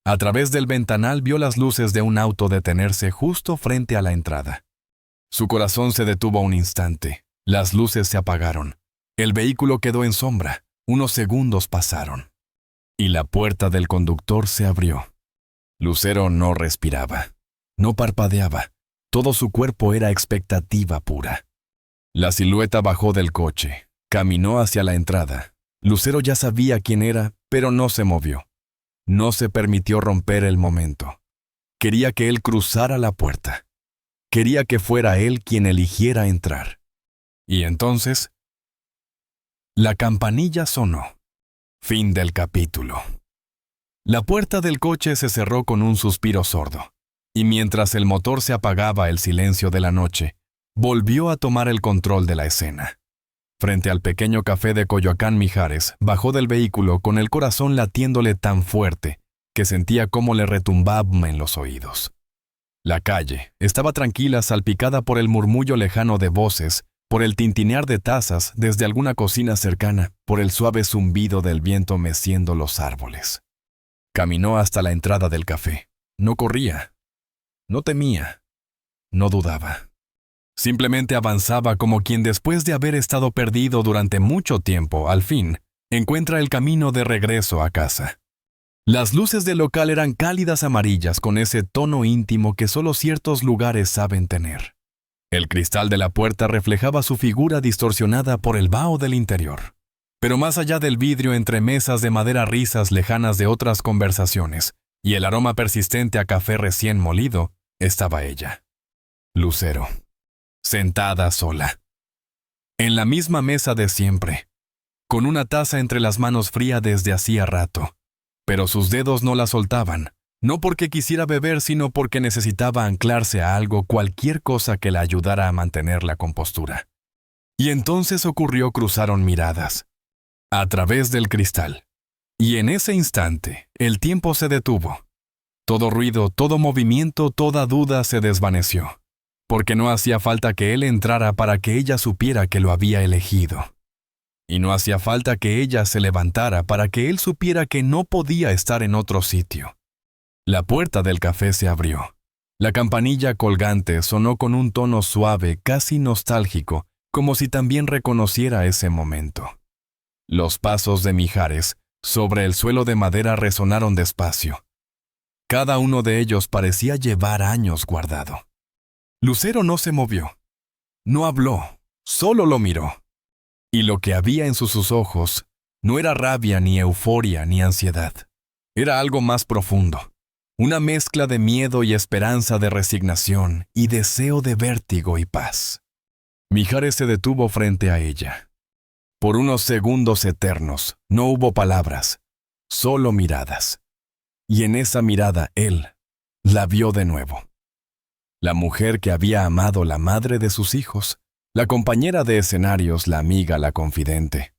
A: a través del ventanal vio las luces de un auto detenerse justo frente a la entrada. Su corazón se detuvo un instante. Las luces se apagaron. El vehículo quedó en sombra. Unos segundos pasaron. Y la puerta del conductor se abrió. Lucero no respiraba, no parpadeaba. Todo su cuerpo era expectativa pura. La silueta bajó del coche, caminó hacia la entrada. Lucero ya sabía quién era, pero no se movió. No se permitió romper el momento. Quería que él cruzara la puerta. Quería que fuera él quien eligiera entrar. Y entonces, la campanilla sonó. Fin del capítulo. La puerta del coche se cerró con un suspiro sordo, y mientras el motor se apagaba el silencio de la noche, volvió a tomar el control de la escena. Frente al pequeño café de Coyoacán Mijares, bajó del vehículo con el corazón latiéndole tan fuerte que sentía cómo le retumbaban en los oídos. La calle estaba tranquila, salpicada por el murmullo lejano de voces, por el tintinear de tazas desde alguna cocina cercana, por el suave zumbido del viento meciendo los árboles. Caminó hasta la entrada del café. No corría, no temía, no dudaba. Simplemente avanzaba como quien después de haber estado perdido durante mucho tiempo, al fin, encuentra el camino de regreso a casa. Las luces del local eran cálidas amarillas con ese tono íntimo que solo ciertos lugares saben tener. El cristal de la puerta reflejaba su figura distorsionada por el vaho del interior. Pero más allá del vidrio, entre mesas de madera, risas lejanas de otras conversaciones y el aroma persistente a café recién molido, estaba ella. Lucero. Sentada sola. En la misma mesa de siempre, con una taza entre las manos fría desde hacía rato. Pero sus dedos no la soltaban, no porque quisiera beber, sino porque necesitaba anclarse a algo, cualquier cosa que la ayudara a mantener la compostura. Y entonces ocurrió, cruzaron miradas, a través del cristal. Y en ese instante, el tiempo se detuvo. Todo ruido, todo movimiento, toda duda se desvaneció. Porque no hacía falta que él entrara para que ella supiera que lo había elegido. Y no hacía falta que ella se levantara para que él supiera que no podía estar en otro sitio. La puerta del café se abrió. La campanilla colgante sonó con un tono suave, casi nostálgico, como si también reconociera ese momento. Los pasos de Mijares sobre el suelo de madera resonaron despacio. Cada uno de ellos parecía llevar años guardado. Lucero no se movió. No habló, solo lo miró. Y lo que había en sus ojos no era rabia, ni euforia, ni ansiedad. Era algo más profundo. Una mezcla de miedo y esperanza, de resignación y deseo de vértigo y paz. Mijares se detuvo frente a ella. Por unos segundos eternos no hubo palabras, solo miradas. Y en esa mirada él la vio de nuevo. La mujer que había amado, la madre de sus hijos, la compañera de escenarios, la amiga, la confidente.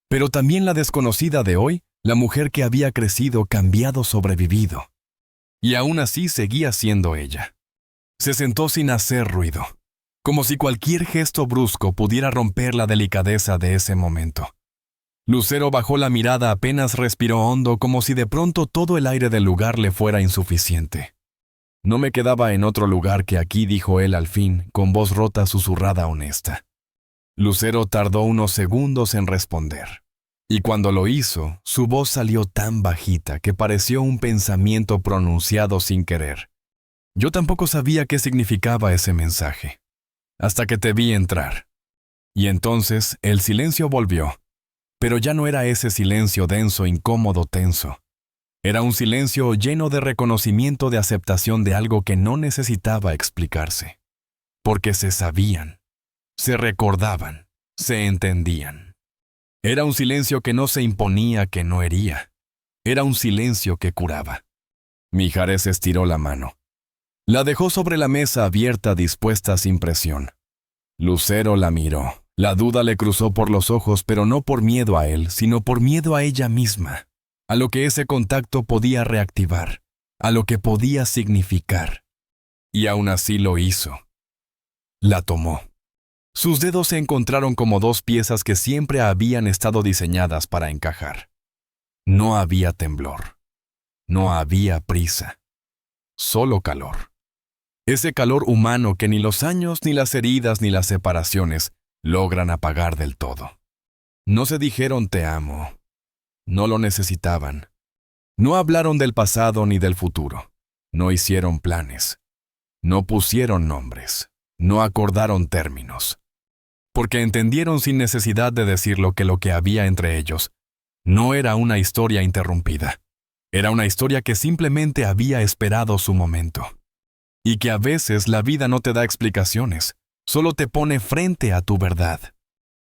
A: Pero también la desconocida de hoy, la mujer que había crecido, cambiado, sobrevivido. Y aún así seguía siendo ella. Se sentó sin hacer ruido, como si cualquier gesto brusco pudiera romper la delicadeza de ese momento. Lucero bajó la mirada, apenas respiró hondo, como si de pronto todo el aire del lugar le fuera insuficiente. No me quedaba en otro lugar que aquí, dijo él al fin, con voz rota, susurrada, honesta. Lucero tardó unos segundos en responder. Y cuando lo hizo, su voz salió tan bajita que pareció un pensamiento pronunciado sin querer. Yo tampoco sabía qué significaba ese mensaje, hasta que te vi entrar. Y entonces el silencio volvió, pero ya no era ese silencio denso, incómodo, tenso. Era un silencio lleno de reconocimiento, de aceptación de algo que no necesitaba explicarse. Porque se sabían, se recordaban, se entendían. Era un silencio que no se imponía, que no hería. Era un silencio que curaba. Mijares estiró la mano. La dejó sobre la mesa abierta, dispuesta sin presión. Lucero la miró. La duda le cruzó por los ojos, pero no por miedo a él, sino por miedo a ella misma. A lo que ese contacto podía reactivar, a lo que podía significar. Y aún así lo hizo. La tomó. Sus dedos se encontraron como dos piezas que siempre habían estado diseñadas para encajar. No había temblor. No había prisa. Solo calor. Ese calor humano que ni los años, ni las heridas, ni las separaciones logran apagar del todo. No se dijeron te amo. No lo necesitaban. No hablaron del pasado ni del futuro. No hicieron planes. No pusieron nombres. No acordaron términos. Porque entendieron sin necesidad de decirlo que lo que había entre ellos no era una historia interrumpida. Era una historia que simplemente había esperado su momento. Y que a veces la vida no te da explicaciones, solo te pone frente a tu verdad.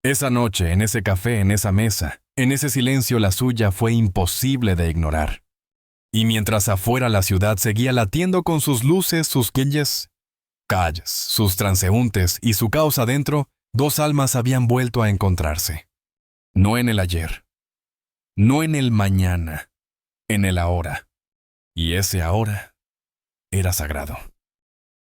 A: Esa noche, en ese café, en esa mesa, en ese silencio, la suya fue imposible de ignorar. Y mientras afuera la ciudad seguía latiendo con sus luces, sus calles, sus transeúntes y su caos adentro, dos almas habían vuelto a encontrarse. No en el ayer, no en el mañana, en el ahora. Y ese ahora era sagrado.